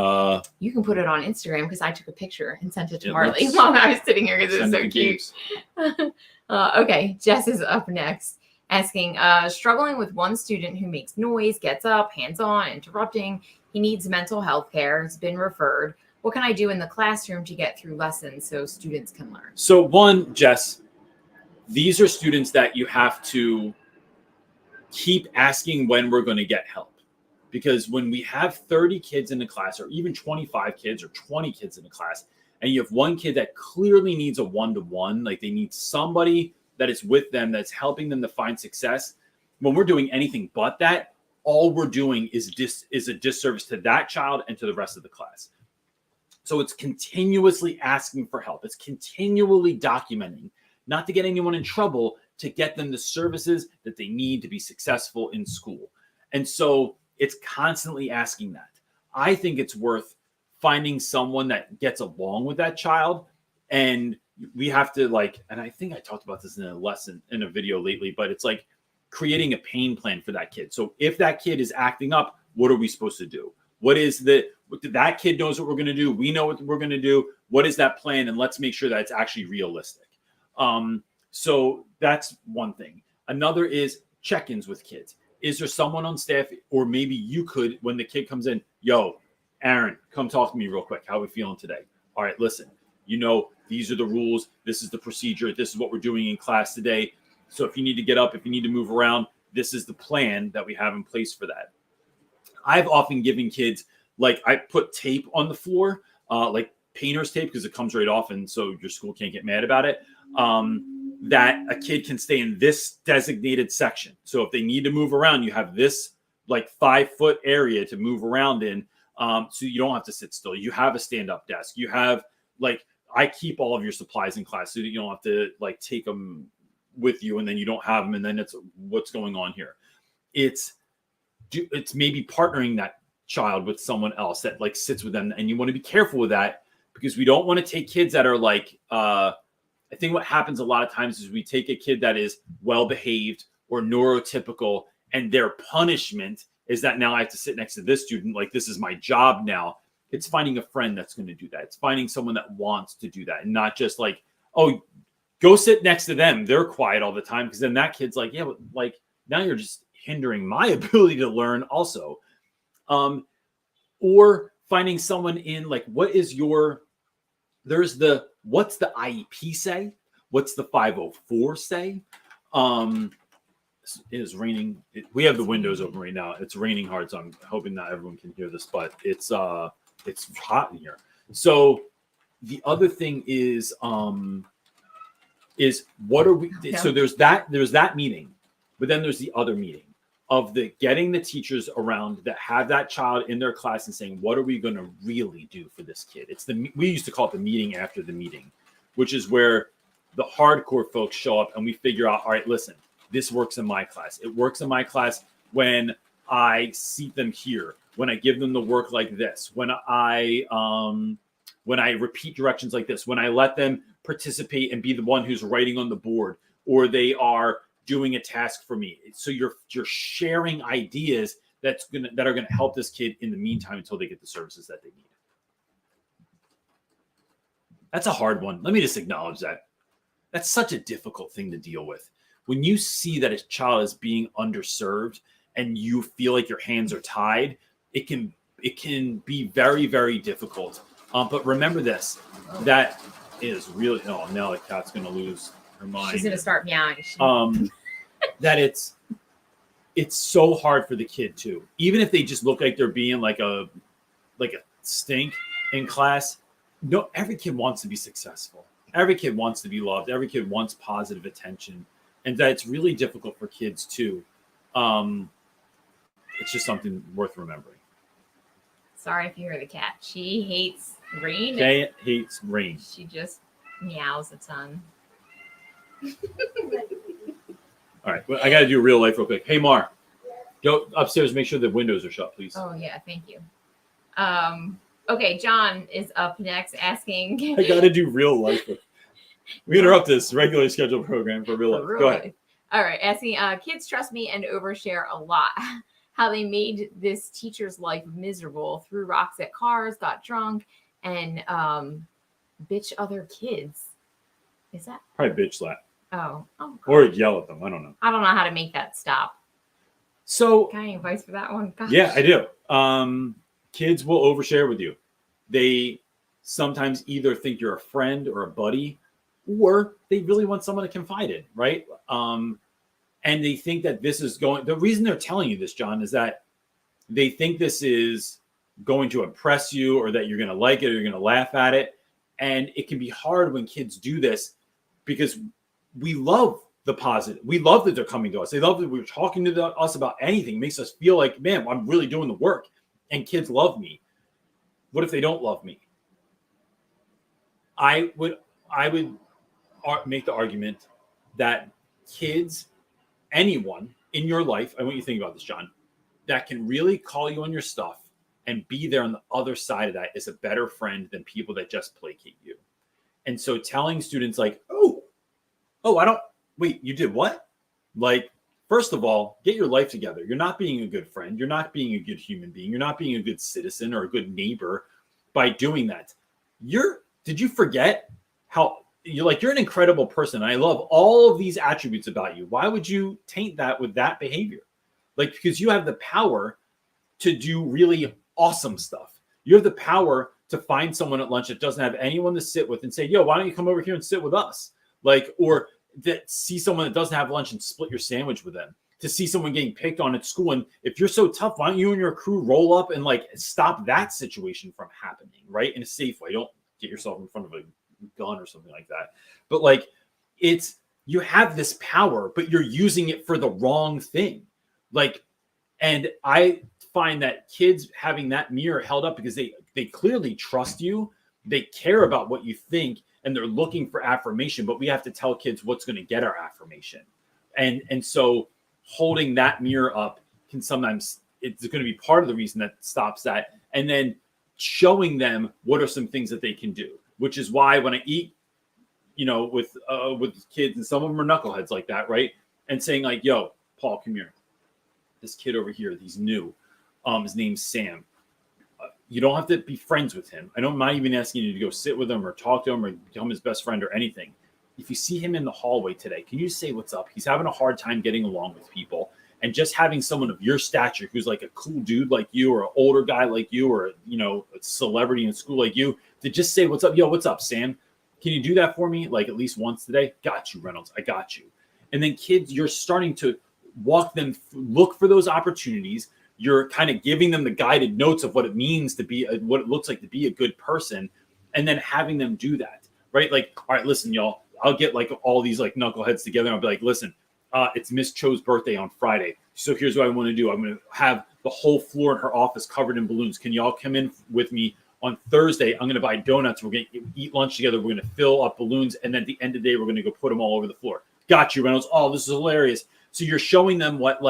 You can put it on Instagram because I took a picture and sent it to Marley while I was sitting here because it was so cute. Okay, Jess is up next, asking, struggling with one student who makes noise, gets up, hands on, interrupting. He needs mental health care. Has been referred. What can I do in the classroom to get through lessons so students can learn? So one, Jess, these are students that you have to keep asking when we're going to get help. Because when we have 30 kids in the class, or even 25 kids or 20 kids in the class, and you have one kid that clearly needs a one-to-one, like they need somebody that is with them, that's helping them to find success. When we're doing anything but that, all we're doing is a disservice to that child and to the rest of the class. So it's continuously asking for help. It's continually documenting, not to get anyone in trouble, to get them the services that they need to be successful in school. And so it's constantly asking that. I think it's worth finding someone that gets along with that child. And we have to and I think I talked about this in a lesson, in a video lately, but it's like creating a pain plan for that kid. So if that kid is acting up, what are we supposed to do? That kid knows what we're going to do. We know what we're going to do. What is that plan? And let's make sure that it's actually realistic. So that's one thing. Another is check-ins with kids. Is there someone on staff, or maybe you could, when the kid comes in, yo, Aaron, come talk to me real quick. How are we feeling today? All right, listen, these are the rules. This is the procedure. This is what we're doing in class today. So if you need to get up, if you need to move around, this is the plan that we have in place for that. I've often given kids, I put tape on the floor, like painter's tape, because it comes right off, and so your school can't get mad about it, that a kid can stay in this designated section. So if they need to move around, you have this 5-foot area to move around in, so you don't have to sit still. You have a stand-up desk. You have, I keep all of your supplies in class so that you don't have to take them with you, and then you don't have them, and then it's what's going on here. It's maybe partnering that child with someone else that sits with them, and you want to be careful with that, because we don't want to take kids that are I think what happens a lot of times is we take a kid that is well behaved or neurotypical, and their punishment is that now I have to sit next to this student, this is my job now. It's finding a friend that's going to do that. It's finding someone that wants to do that, and not just go Go sit next to them. They're quiet all the time because then that kid's like, yeah, but like now you're just hindering my ability to learn also. Or finding someone in like, what's the IEP say? What's the 504 say? It is raining. We have the windows open right now. It's raining hard, so I'm hoping not everyone can hear this, but it's hot in here. So the other thing is what are we? Yeah. So there's that meeting, but then there's the other meeting of the getting the teachers around that have that child in their class and saying, what are we going to really do for this kid? We used to call it the meeting after the meeting, which is where the hardcore folks show up and we figure out, all right, listen, this works in my class. It works in my class when I seat them here, when I give them the work like this, when I repeat directions like this, when I let them participate and be the one who's writing on the board, or they are doing a task for me. So you're sharing ideas that are gonna help this kid in the meantime until they get the services that they need. That's a hard one. Let me just acknowledge that. That's such a difficult thing to deal with. When you see that a child is being underserved and you feel like your hands are tied, it can be very, very difficult. But remember this, that is really, oh, now the cat's going to lose her mind. She's going to start meowing. That it's so hard for the kid too. Even if they just look like they're being like a stink in class. No, every kid wants to be successful. Every kid wants to be loved. Every kid wants positive attention. And that it's really difficult for kids too. It's just something worth remembering. Sorry if you hear the cat. She hates rain. Kay hates rain. She just meows a ton. All right, well, I got to do real life real quick. Hey, Mar, go upstairs. Make sure the windows are shut, please. Oh yeah, thank you. Okay, John is up next asking. I got to do real life. We interrupt this regularly scheduled program for real life. Go ahead. All right, asking, kids trust me and overshare a lot. How they made this teacher's life miserable, threw rocks at cars, got drunk, and bitch other kids. Is that? Probably bitch slap. Oh. Or yell at them. I don't know. I don't know how to make that stop. So. Can I get advice for that one? Gosh. Yeah, I do. Kids will overshare with you. They sometimes either think you're a friend or a buddy, or they really want someone to confide in, right? And they think that this is the reason they're telling you this, John, is that they think this is going to impress you or that you're going to like it or you're going to laugh at it. And it can be hard when kids do this because we love the positive. We love that they're coming to us. They love that we're talking to us about anything. It makes us feel like, man, I'm really doing the work and kids love me. What if they don't love me? I would make the argument that kids, anyone in your life, I want you to think about this, John, that can really call you on your stuff and be there on the other side of that is a better friend than people that just placate you. And so telling students like, you did what? Like, first of all, get your life together. You're not being a good friend. You're not being a good human being. You're not being a good citizen or a good neighbor by doing that. Did you forget how you're an incredible person? I love all of these attributes about you. Why would you taint that with that behavior? Like, because you have the power to do really awesome stuff. You have the power to find someone at lunch that doesn't have anyone to sit with and say, yo, why don't you come over here and sit with us? Like, or that see someone that doesn't have lunch and split your sandwich with them. To see someone getting picked on at school. And if you're so tough, why don't you and your crew roll up and like stop that situation from happening, right? In a safe way. Don't get yourself in front of a gun or something like that. But like, you have this power, but you're using it for the wrong thing. Like, and I find that kids having that mirror held up because they clearly trust you. They care about what you think and they're looking for affirmation, but we have to tell kids what's going to get our affirmation. And so holding that mirror up can sometimes, it's going to be part of the reason that stops that. And then showing them what are some things that they can do, which is why when I eat, with kids, and some of them are knuckleheads like that, right? And saying like, yo, Paul, come here. This kid over here, he's new. His name's Sam. You don't have to be friends with him. I'm not even asking you to go sit with him or talk to him or become his best friend or anything. if you see him in the hallway today, can you say what's up? He's having a hard time getting along with people. And just having someone of your stature who's like a cool dude like you, or an older guy like you, or, you know, a celebrity in school like you, to just say, what's up? Yo, what's up, Sam? Can you do that for me? Like at least once today? Got you, Reynolds. I got you. And then kids, you're starting to walk them, look for those opportunities. You're kind of giving them the guided notes of what it means to be, what it looks like to be a good person. And then having them do that, right? Like, all right, listen, y'all, I'll get like all these like knuckleheads together. And I'll be like, listen, it's Miss Cho's birthday on Friday. So here's what I want to do. I'm going to have the whole floor in her office covered in balloons. Can y'all come in with me on Thursday? I'm going to buy donuts. We're going to eat lunch together. We're going to fill up balloons. And then at the end of the day, we're going to go put them all over the floor. Got you, Reynolds. Oh, this is hilarious. So you're showing them what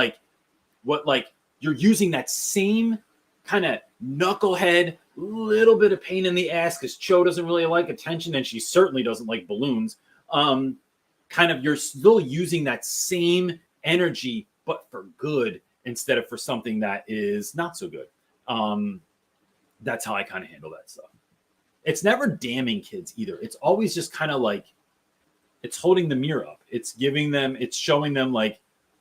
you're using that same kind of knucklehead, little bit of pain in the ass because Cho doesn't really like attention and she certainly doesn't like balloons. Kind of you're still using that same energy, but for good instead of for something that is not so good. That's how I kind of handle that stuff. It's never damning kids either. It's always just kind of like, it's holding the mirror up. It's giving them, it's showing them like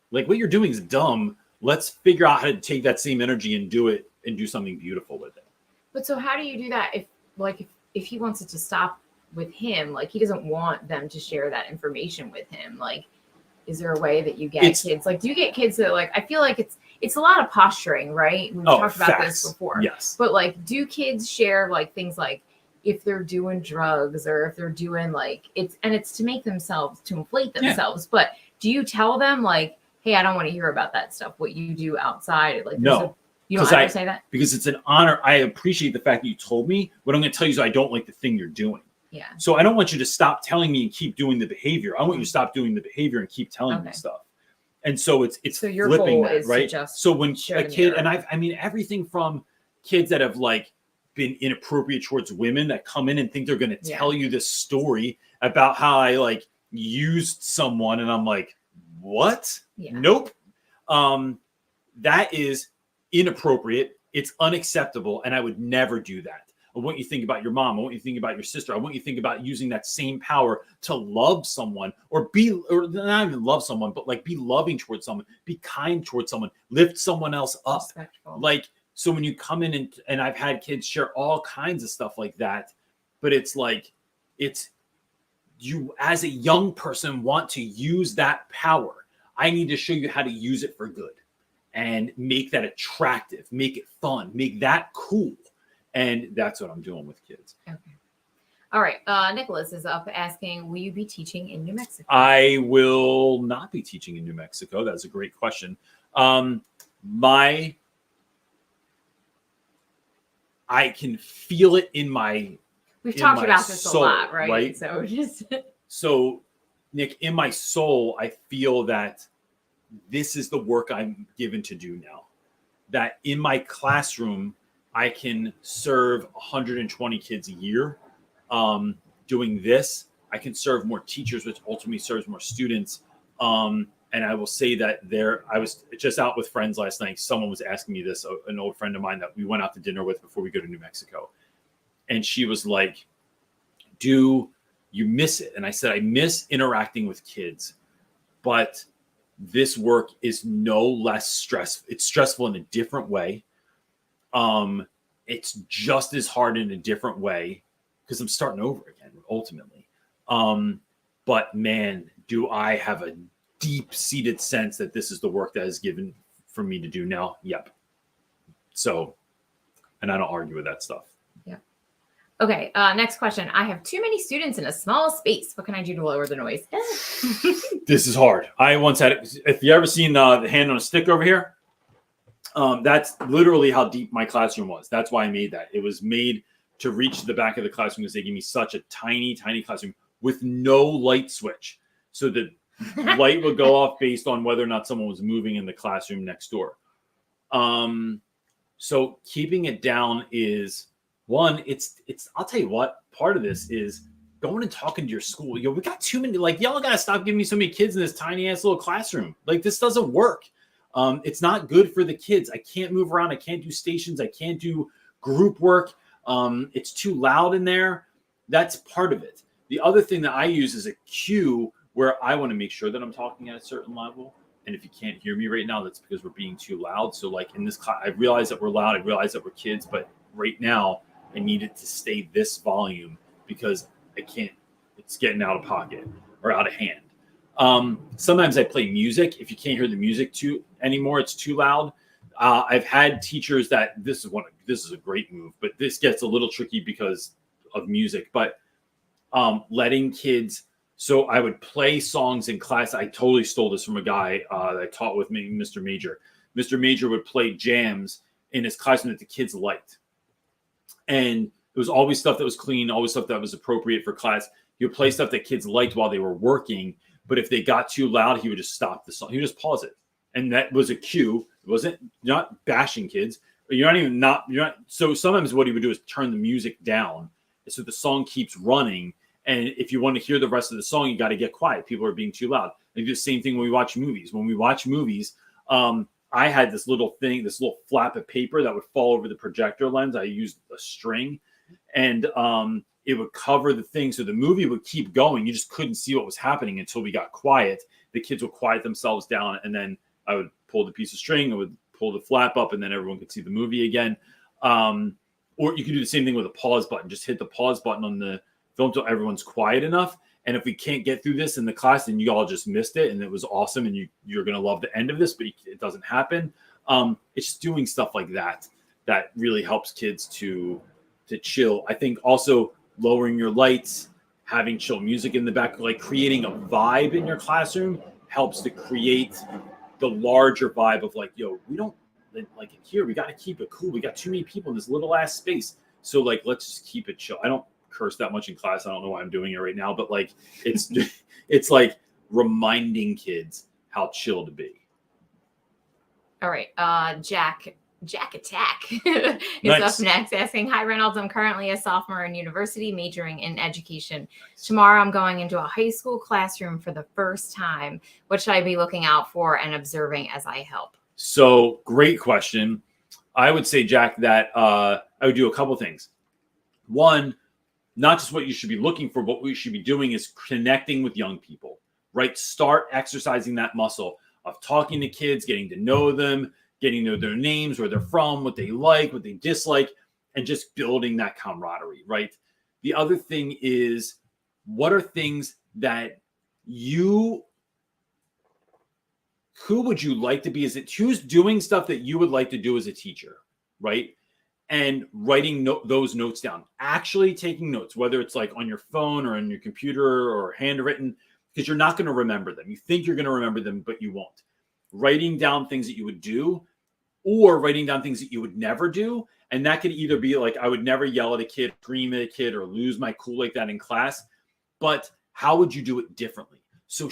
what you're doing is dumb. Let's figure out how to take that same energy and do it and do something beautiful with it. But so how do you do that if he wants it to stop with him, like he doesn't want them to share that information with him? Like, is there a way that you get kids? Like, do you get kids that like, I feel like it's a lot of posturing, right? We've talked about this before. Yes. But like, do kids share like things like if they're doing drugs or if they're doing like it's to make themselves, to inflate themselves. Yeah. But do you tell them like, hey, I don't want to hear about that stuff, what you do outside? Like, no. You don't ever say that? Because it's an honor. I appreciate the fact that you told me. What I'm going to tell you is I don't like the thing you're doing. Yeah. So I don't want you to stop telling me and keep doing the behavior. I want you to stop doing the behavior and keep telling me stuff. And so it's so your flipping goal that, is right? To just so when a kid, and I mean, everything from kids that have like been inappropriate towards women that come in and think they're going to tell you this story about how I like used someone. And I'm like, what? Yeah. Nope. That is inappropriate. It's unacceptable. And I would never do that. I want you to think about your mom. I want you to think about your sister. I want you to think about using that same power to love someone or not even love someone, but like be loving towards someone, be kind towards someone, lift someone else up. Respectful. Like, so when you come in and I've had kids share all kinds of stuff like that, but it's like, it's you as a young person want to use that power. I need to show you how to use it for good and make that attractive, make it fun, make that cool. And that's what I'm doing with kids. Okay. All right. Nicholas is up asking, will you be teaching in New Mexico? I will not be teaching in New Mexico. That's a great question. I can feel it in my We've talked about this a lot, right? So Nick, in my soul, I feel that this is the work I'm given to do now. That in my classroom, I can serve 120 kids a year. Doing this, I can serve more teachers, which ultimately serves more students. And I will say that I was just out with friends last night. Someone was asking me this, an old friend of mine that we went out to dinner with before we go to New Mexico. And she was like, do you miss it? And I said, I miss interacting with kids, but this work is no less stressful. It's stressful in a different way. It's just as hard in a different way because I'm starting over again, ultimately. But man, do I have a deep-seated sense that this is the work that is given for me to do now. Yep. So, and I don't argue with that stuff. Yeah. Okay. Next question. I have too many students in a small space. What can I do to lower the noise? This is hard. I once had, if you ever seen the hand on a stick over here, that's literally how deep my classroom was. That's why I made that. It was made to reach the back of the classroom because they give me such a tiny, tiny classroom with no light switch. So the light would go off based on whether or not someone was moving in the classroom next door. So keeping it down is one, it's, I'll tell you what, part of this is going and talking to your school. We got too many, like, y'all got to stop giving me so many kids in this tiny ass little classroom. Like, this doesn't work. It's not good for the kids. I can't move around. I can't do stations. I can't do group work. It's too loud in there. That's part of it. The other thing that I use is a cue where I want to make sure that I'm talking at a certain level. And if you can't hear me right now, that's because we're being too loud. So like in this class, I realize that we're loud. I realize that we're kids, but right now I need it to stay this volume because I can't, it's getting out of pocket or out of hand. Sometimes I play music. If you can't hear the music anymore, it's too loud. I've had teachers that this is a great move, but this gets a little tricky because of music, but letting kids, so I would play songs in class. I totally stole this from a guy that I taught with me, Mr. Major. Mr. Major would play jams in his classroom that the kids liked. And it was always stuff that was clean, always stuff that was appropriate for class. He would play stuff that kids liked while they were working. But if they got too loud, he would just stop the song. He would just pause it. And that was a cue. It wasn't, you're not bashing kids. But you're not. So sometimes what he would do is turn the music down. So the song keeps running. And if you want to hear the rest of the song, you got to get quiet. People are being too loud. They do the same thing when we watch movies. When we watch movies, I had this little thing, this little flap of paper that would fall over the projector lens. I used a string, and it would cover the thing. So the movie would keep going. You just couldn't see what was happening until we got quiet. The kids would quiet themselves down, and then I would pull the piece of string. I would pull the flap up, and then everyone could see the movie again. Or you could do the same thing with a pause button. Just hit the pause button on the film until everyone's quiet enough. And if we can't get through this in the class, then you all just missed it, and it was awesome, and you're going to love the end of this, but it doesn't happen. It's just doing stuff like that that really helps kids to chill. I think also lowering your lights, having chill music in the back, like creating a vibe in your classroom helps to create the larger vibe of like, yo, we don't like here. We got to keep it cool. We got too many people in this little ass space. So like, let's just keep it chill. I don't curse that much in class. I don't know why I'm doing it right now, but like it's like reminding kids how chill to be. All right. Jack Attack is Nice. up next, asking, hi Reynolds, I'm currently a sophomore in university majoring in education. Tomorrow I'm going into a high school classroom for the first time. What should I be looking out for and observing as I help? So great question. I would say, Jack, that I would do a couple things. One, not just what you should be looking for, but what you should be doing is connecting with young people, right? Start exercising that muscle of talking to kids, getting to know them, getting to know their names, where they're from, what they like, what they dislike, and just building that camaraderie, right? The other thing is, what are things that who would you like to be who's doing stuff that you would like to do as a teacher, right? And writing those notes down, actually taking notes, whether it's like on your phone or on your computer or handwritten, because you're not going to remember them. You think you're going to remember them, but you won't. Writing down things that you would do, or writing down things that you would never do. And that could either be like, I would never yell at a kid, scream at a kid, or lose my cool like that in class. But how would you do it differently? So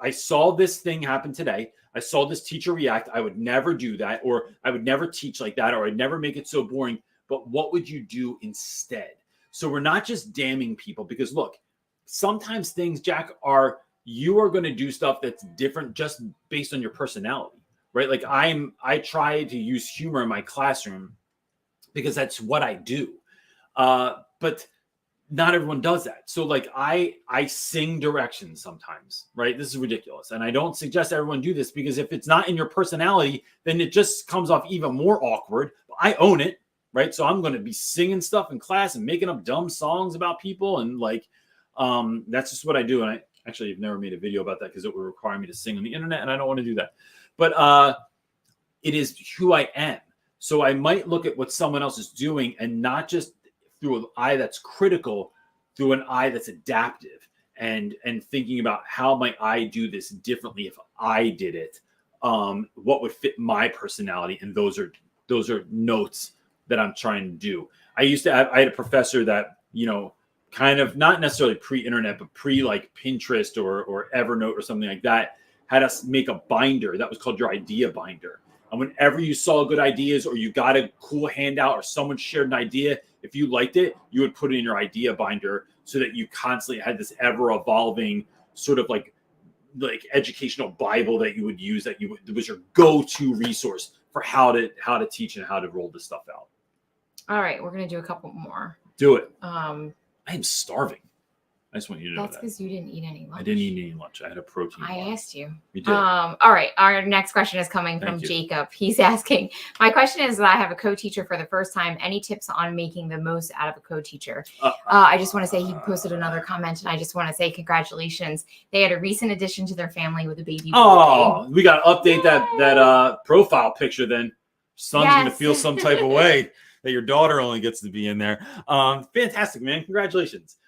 I saw this thing happen today. I saw this teacher react. I would never do that, or I would never teach like that, or I'd never make it so boring. But what would you do instead? So we're not just damning people, because look, sometimes things, Jack, you are going to do stuff that's different just based on your personality, right? Like I try to use humor in my classroom because that's what I do. But not everyone does that. So like I sing directions sometimes, right? This is ridiculous. And I don't suggest everyone do this, because if it's not in your personality, then it just comes off even more awkward. I own it, right? So I'm going to be singing stuff in class and making up dumb songs about people. And like, that's just what I do. And I actually have never made a video about that because it would require me to sing on the internet, and I don't want to do that. But it is who I am. So I might look at what someone else is doing, and not just through an eye that's critical, through an eye that's adaptive, and thinking about how might I do this differently if I did it. What would fit my personality? And those are notes that I'm trying to do. I had a professor that, kind of not necessarily pre-internet, but like Pinterest or Evernote or something like that, had us make a binder that was called your idea binder. And whenever you saw good ideas, or you got a cool handout, or someone shared an idea, if you liked it, you would put it in your idea binder, so that you constantly had this ever evolving sort of like educational Bible that you would use, that was your go-to resource for how to teach and how to roll this stuff out. All right, we're going to do a couple more. Do it. I am starving. just want you to know That's that. because you didn't eat any lunch. I didn't eat any lunch. I had a protein I bar. asked you. You did. All right. Our next question is coming from Thank you. Jacob. He's asking, my question is that I have a co-teacher for the first time. Any tips on making the most out of a co-teacher? I just want to say he posted another comment, and I just want to say congratulations. They had a recent addition to their family with a baby boy. Oh, we got to update that profile picture then. Son's going to feel some type of way that your daughter only gets to be in there. Fantastic, man. Congratulations.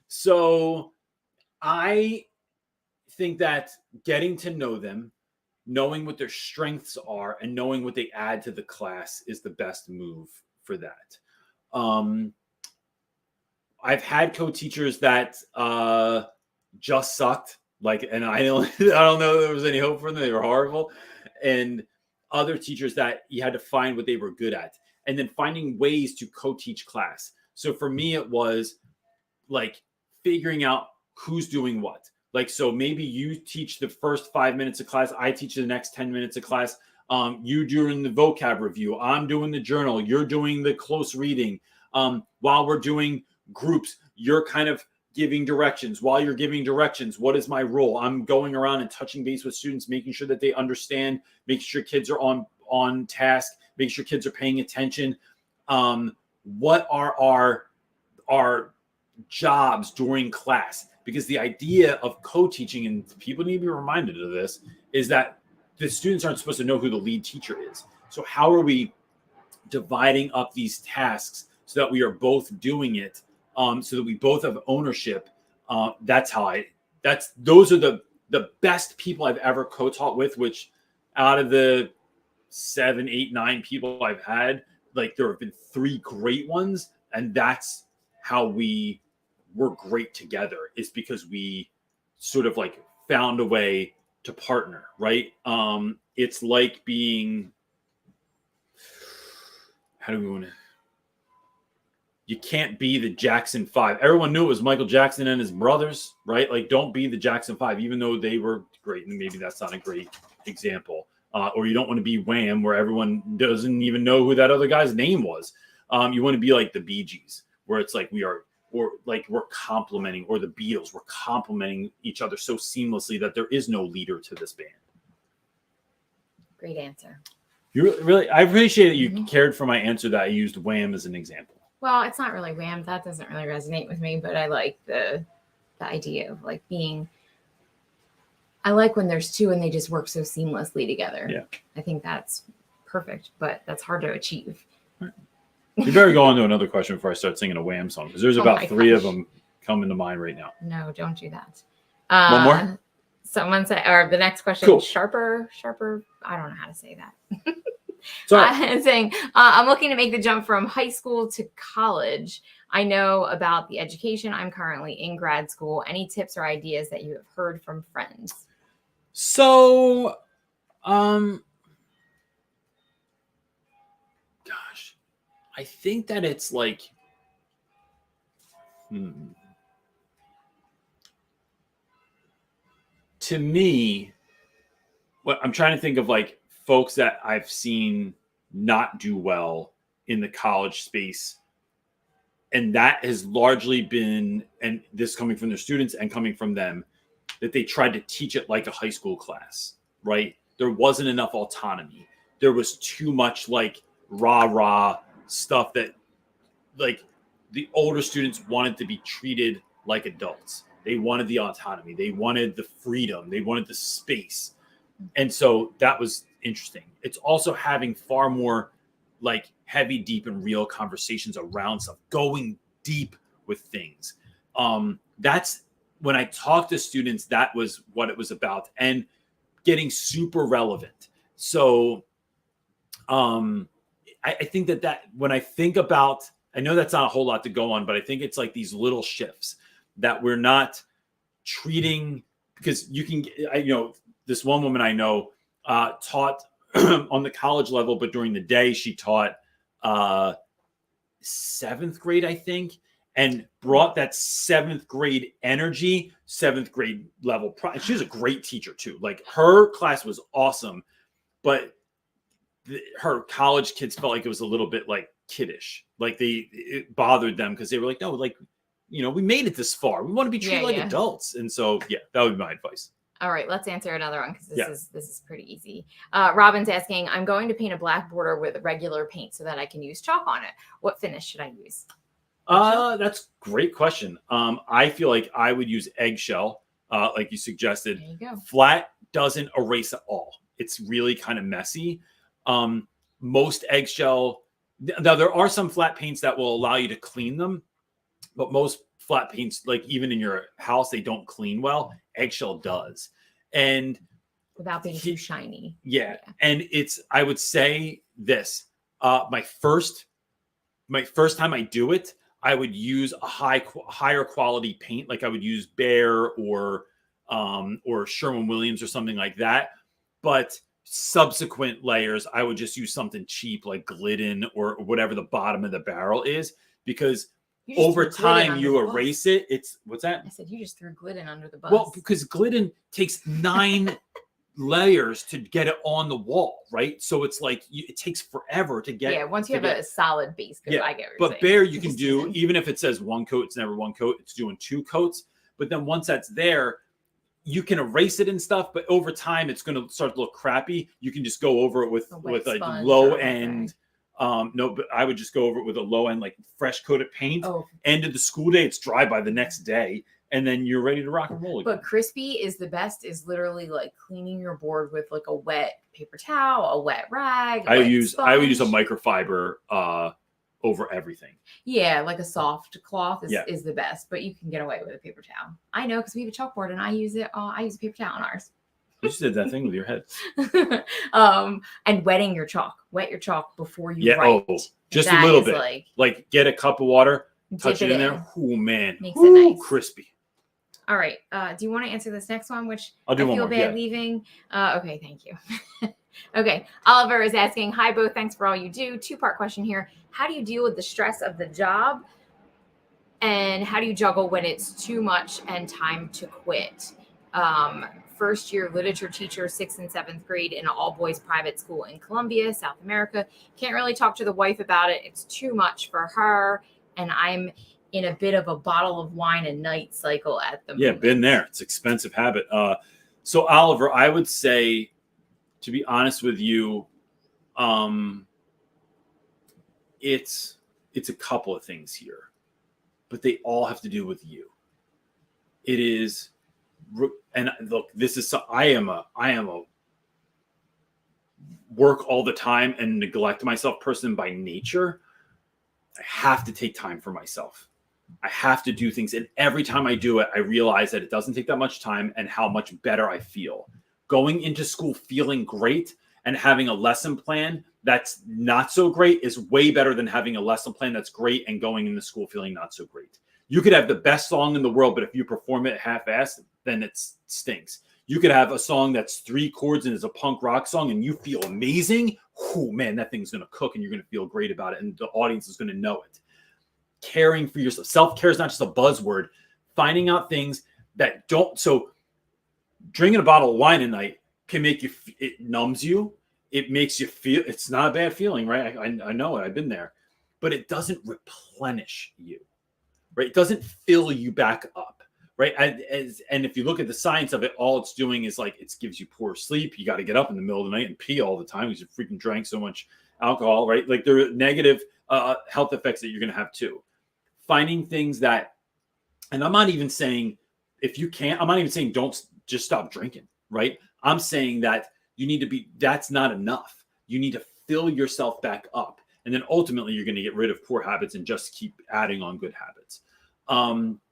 So I think that getting to know them, knowing what their strengths are, and knowing what they add to the class is the best move for that. I've had co-teachers that just sucked, and I don't know if there was any hope for them. They were horrible. And other teachers that you had to find what they were good at, and then finding ways to co-teach class. So for me, it was like figuring out who's doing what. Like, so maybe you teach the first 5 minutes of class, I teach the next 10 minutes of class. You doing the vocab review, I'm doing the journal, you're doing the close reading. While we're doing groups, you're kind of giving directions. While you're giving directions, what is my role? I'm going around and touching base with students, making sure that they understand, making sure kids are on task, making sure kids are paying attention. What are our jobs during class? Because the idea of co-teaching, and people need to be reminded of this, is that the students aren't supposed to know who the lead teacher is. So how are we dividing up these tasks so that we are both doing it, so that we both have ownership? Those are the best people I've ever co-taught with, which out of the 7, 8, 9 people I've had, like there have been 3 great ones. And that's how we were great together, is because we sort of like found a way to partner, right? It's like being, how do we want to, you can't be the Jackson 5. Everyone knew it was Michael Jackson and his brothers, right? Like, don't be the Jackson 5, even though they were great. And maybe that's not a great example. Or you don't want to be Wham, where everyone doesn't even know who that other guy's name was. You want to be like the Bee Gees, where it's like we're complementing, or the Beatles, we're complementing each other so seamlessly that there is no leader to this band. Great answer. You really, I appreciate that you cared for my answer that I used Wham as an example. Well, it's not really Wham. That doesn't really resonate with me, but I like the idea of like being, I like when there's 2 and they just work so seamlessly together. Yeah. I think that's perfect, but that's hard to achieve. You better go on to another question before I start singing a Wham song, because there's about 3 of them coming to mind right now. No, don't do that. One more? Someone said, or the next question, cool. Sharper. I don't know how to say that. Sorry. Saying, I'm looking to make the jump from high school to college. I know about the education. I'm currently in grad school. Any tips or ideas that you have heard from friends? So, gosh, I think that it's like, to me, what I'm trying to think of, like, folks that I've seen not do well in the college space. And that has largely been, and this coming from their students and coming from them, that they tried to teach it like a high school class, right? There wasn't enough autonomy. There was too much like rah stuff that, like, the older students wanted to be treated like adults. They wanted the autonomy. They wanted the freedom. They wanted the space. And so that was interesting. It's also having far more like heavy, deep, and real conversations around stuff, going deep with things. That's when I talk to students, that was what it was about, and getting super relevant. So I think that when I think about, I know that's not a whole lot to go on, but I think it's like these little shifts that we're not treating, because you can, this one woman I know taught on the college level, but during the day she taught 7th grade, I think, and brought that 7th grade energy, 7th grade level. She was a great teacher too. Like, her class was awesome, but her college kids felt like it was a little bit like kiddish. Like it bothered them because they were like, no, like we made it this far. We want to be treated like Yeah. adults. And so, yeah, that would be my advice. All right, let's answer another one because Yeah. this is pretty easy. Robin's asking, I'm going to paint a black border with regular paint so that I can use chalk on it. What finish should I use? That's a great question. I feel like I would use eggshell, like you suggested. There you go. Flat doesn't erase at all. It's really kind of messy. Most eggshell, now there are some flat paints that will allow you to clean them, but most flat paints, like even in your house, they don't clean well. Eggshell does. And Without being too shiny. Yeah. And I would say this, my first time I do it, I would use a higher quality paint. Like I would use Behr or Sherwin-Williams or something like that. But subsequent layers, I would just use something cheap like Glidden or whatever the bottom of the barrel is, because over time you erase it. What's that? I said you just threw Glidden under the bus. Well, because Glidden takes 9 layers to get it on the wall, right? So it's like it takes forever to get. Yeah, once you have a solid base coat, I get what you're saying. Behr you can do, even if it says 1 coat, it's never 1 coat. It's doing 2 coats. But then once that's there, you can erase it and stuff. But over time, it's going to start to look crappy. You can just go over it with a low end. No, but I would just go over it with a low end, like fresh coated paint. End of the school day, it's dry by the next day. And then you're ready to rock and roll again. But crispy is the best, is literally like cleaning your board with like a wet paper towel, a wet rag. I would use a microfiber over everything. Yeah, like a soft cloth is the best, but you can get away with a paper towel. I know, because we have a chalkboard and I use it. I use a paper towel on ours. You just did that thing with your head. And wetting your chalk. Wet your chalk before you write. Just a little bit. Like get a cup of water, touch it in there. Oh man, makes it nice, crispy. All right. Do you want to answer this next one, which I'll do I feel bad leaving? Okay, thank you. Okay. Oliver is asking, hi, both. Thanks for all you do. 2-part question here. How do you deal with the stress of the job? And how do you juggle when it's too much and time to quit? First year literature teacher, 6th and 7th grade in an all boys private school in Colombia, South America. Can't really talk to the wife about it. It's too much for her. And I'm in a bit of a bottle of wine a night cycle at the moment. Yeah, been there. It's an expensive habit. So Oliver, I would say, to be honest with you, it's a couple of things here, but they all have to do with you. It is, and look, I am a work all the time and neglect myself person by nature. I have to take time for myself. I have to do things. And every time I do it, I realize that it doesn't take that much time and how much better I feel. Going into school feeling great and having a lesson plan that's not so great is way better than having a lesson plan that's great and going into school feeling not so great. You could have the best song in the world, but if you perform it half-assed, then it stinks. You could have a song that's 3 chords and is a punk rock song and you feel amazing. Oh man, that thing's going to cook and you're going to feel great about it. And the audience is going to know it. Caring for yourself. Self-care is not just a buzzword. Finding out things that don't. So drinking a bottle of wine a night can make you, it numbs you. It makes you feel, it's not a bad feeling, right? I know it. I've been there. But it doesn't replenish you, right? It doesn't fill you back up, right? And if you look at the science of it, all it's doing is like, it gives you poor sleep. You got to get up in the middle of the night and pee all the time because you freaking drank so much alcohol, right? Like there are negative health effects that you're going to have too. Finding things that, and I'm not even saying I'm not even saying don't just stop drinking, right? I'm saying that you need to that's not enough. You need to fill yourself back up. And then ultimately you're going to get rid of poor habits and just keep adding on good habits.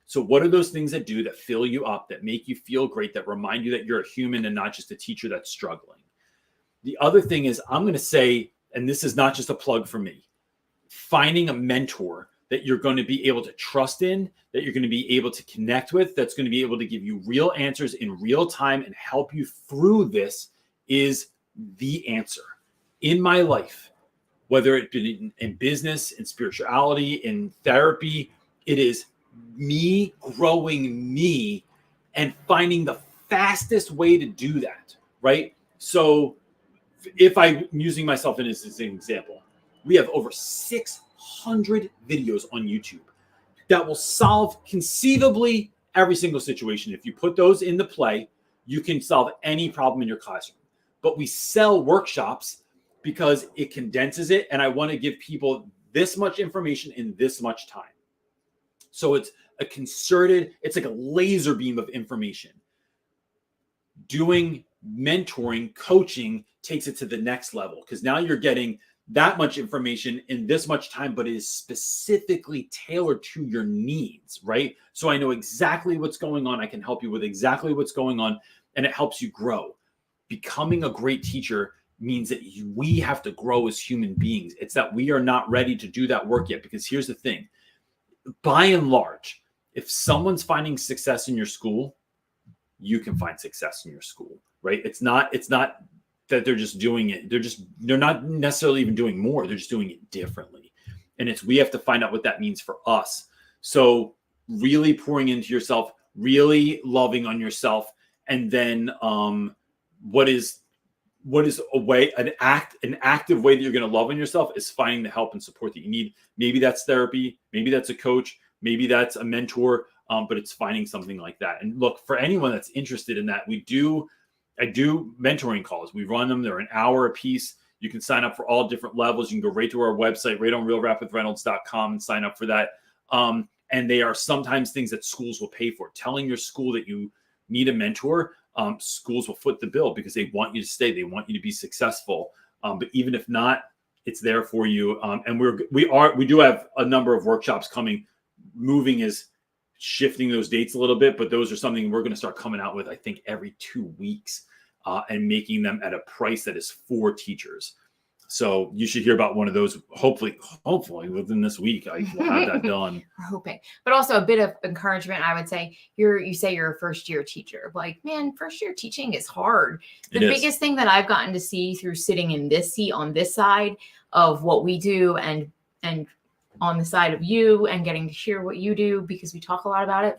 So what are those things that fill you up, that make you feel great, that remind you that you're a human and not just a teacher that's struggling? The other thing is, I'm going to say, and this is not just a plug for me, finding a mentor that you're going to be able to trust in, that you're going to be able to connect with, that's going to be able to give you real answers in real time and help you through this is the answer. In my life, whether it be in business, in spirituality, in therapy, it is me growing me and finding the fastest way to do that, right? So if I'm using myself as an example, we have over 600 videos on YouTube. that will solve conceivably every single situation. If you put those into play, you can solve any problem in your classroom. But we sell workshops because it condenses it, and I want to give people this much information in this much time. So it's a concerted, it's like a laser beam of information. Doing mentoring, coaching takes it to the next level, because now you're getting that much information in this much time, but it is specifically tailored to your needs, right? So I know exactly what's going on. I can help you with exactly what's going on, and it helps you grow. Becoming a great teacher means that we have to grow as human beings. It's that we are not ready to do that work yet, because here's the thing. By and large, if someone's finding success in your school, you can find success in your school, right? It's not that they're just doing it. They're not necessarily even doing more. They're just doing it differently. And we have to find out what that means for us. So really pouring into yourself, really loving on yourself. And then what is a way, an active way that you're going to love on yourself is finding the help and support that you need. Maybe that's therapy. Maybe that's a coach. Maybe that's a mentor. But it's finding something like that. And look, for anyone that's interested in that, I do mentoring calls. We run them. They're an hour a piece. You can sign up for all different levels. You can go right to our website, right on realrapwithreynolds.com, and sign up for that. And they are sometimes things that schools will pay for. Telling your school that you need a mentor, schools will foot the bill because they want you to stay. They want you to be successful. But even if not, it's there for you. And we do have a number of workshops coming. Moving is shifting those dates a little bit, but those are something we're going to start coming out with, I think, every 2 weeks, and making them at a price that is for teachers. So you should hear about one of those. Hopefully within this week, I will have that done. We're hoping, but also a bit of encouragement. I would say you say you're a first year teacher. Like, man, first year teaching is hard. The biggest thing that I've gotten to see through sitting in this seat on this side of what we do, and on the side of you, and getting to hear what you do, because we talk a lot about it.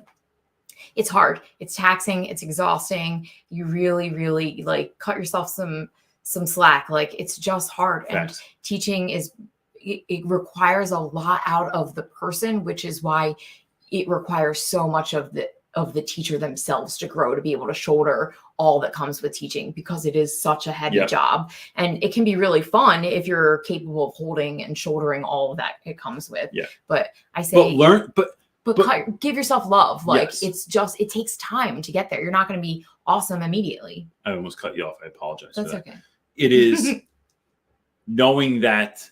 It's hard. It's taxing. It's exhausting. You really, really like cut yourself some slack. Like, it's just hard. Facts. And teaching it requires a lot out of the person, which is why it requires so much of the teacher themselves to grow, to be able to shoulder all that comes with teaching, because it is such a heavy job. And it can be really fun if you're capable of holding and shouldering all of that it comes with. Yeah. But I say, give yourself love. Like, it's just, it takes time to get there. You're not going to be awesome immediately. I almost cut you off. I apologize. That's okay. It is knowing that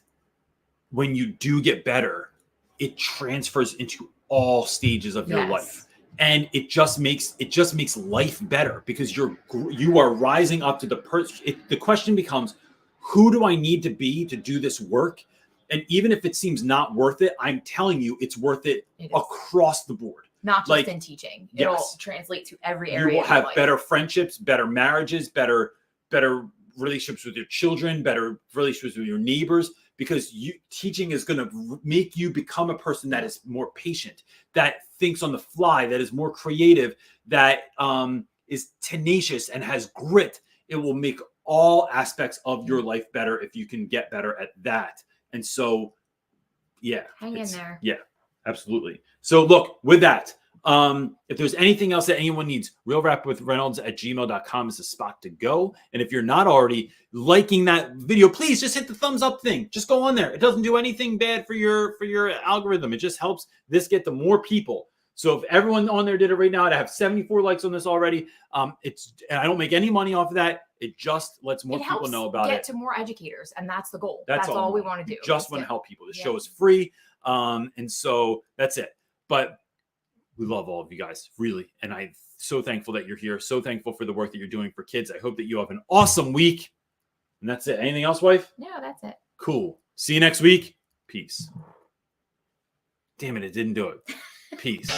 when you do get better, it transfers into all stages of your life. And it just makes life better, because you are rising up to the person. The question becomes, who do I need to be to do this work? And even if it seems not worth it, I'm telling you, it's worth it across the board. Not just in teaching. It'll translate to every area. You will have better friendships, better marriages, better relationships with your children, better relationships with your neighbors, because teaching is going to make you become a person that is more patient, that thinks on the fly, that is more creative, that is tenacious and has grit. It will make all aspects of your life better if you can get better at that. And so, hang in there. Yeah, absolutely. So look, with that, if there's anything else that anyone needs, realrapwithreynolds@gmail.com is the spot to go. And if you're not already liking that video, please just hit the thumbs up thing. Just go on there. It doesn't do anything bad for your algorithm. It just helps this get to more people. So if everyone on there did it right now, I have 74 likes on this already. And I don't make any money off of that. It just lets more people know about it. Get to more educators, and that's the goal. That's all we want to do. Just want to help people. This show is free, and so that's it. But we love all of you guys, really, and I'm so thankful that you're here. So thankful for the work that you're doing for kids. I hope that you have an awesome week. And that's it. Anything else, wife? No, that's it. Cool. See you next week. Peace. Damn it, it didn't do it. Peace.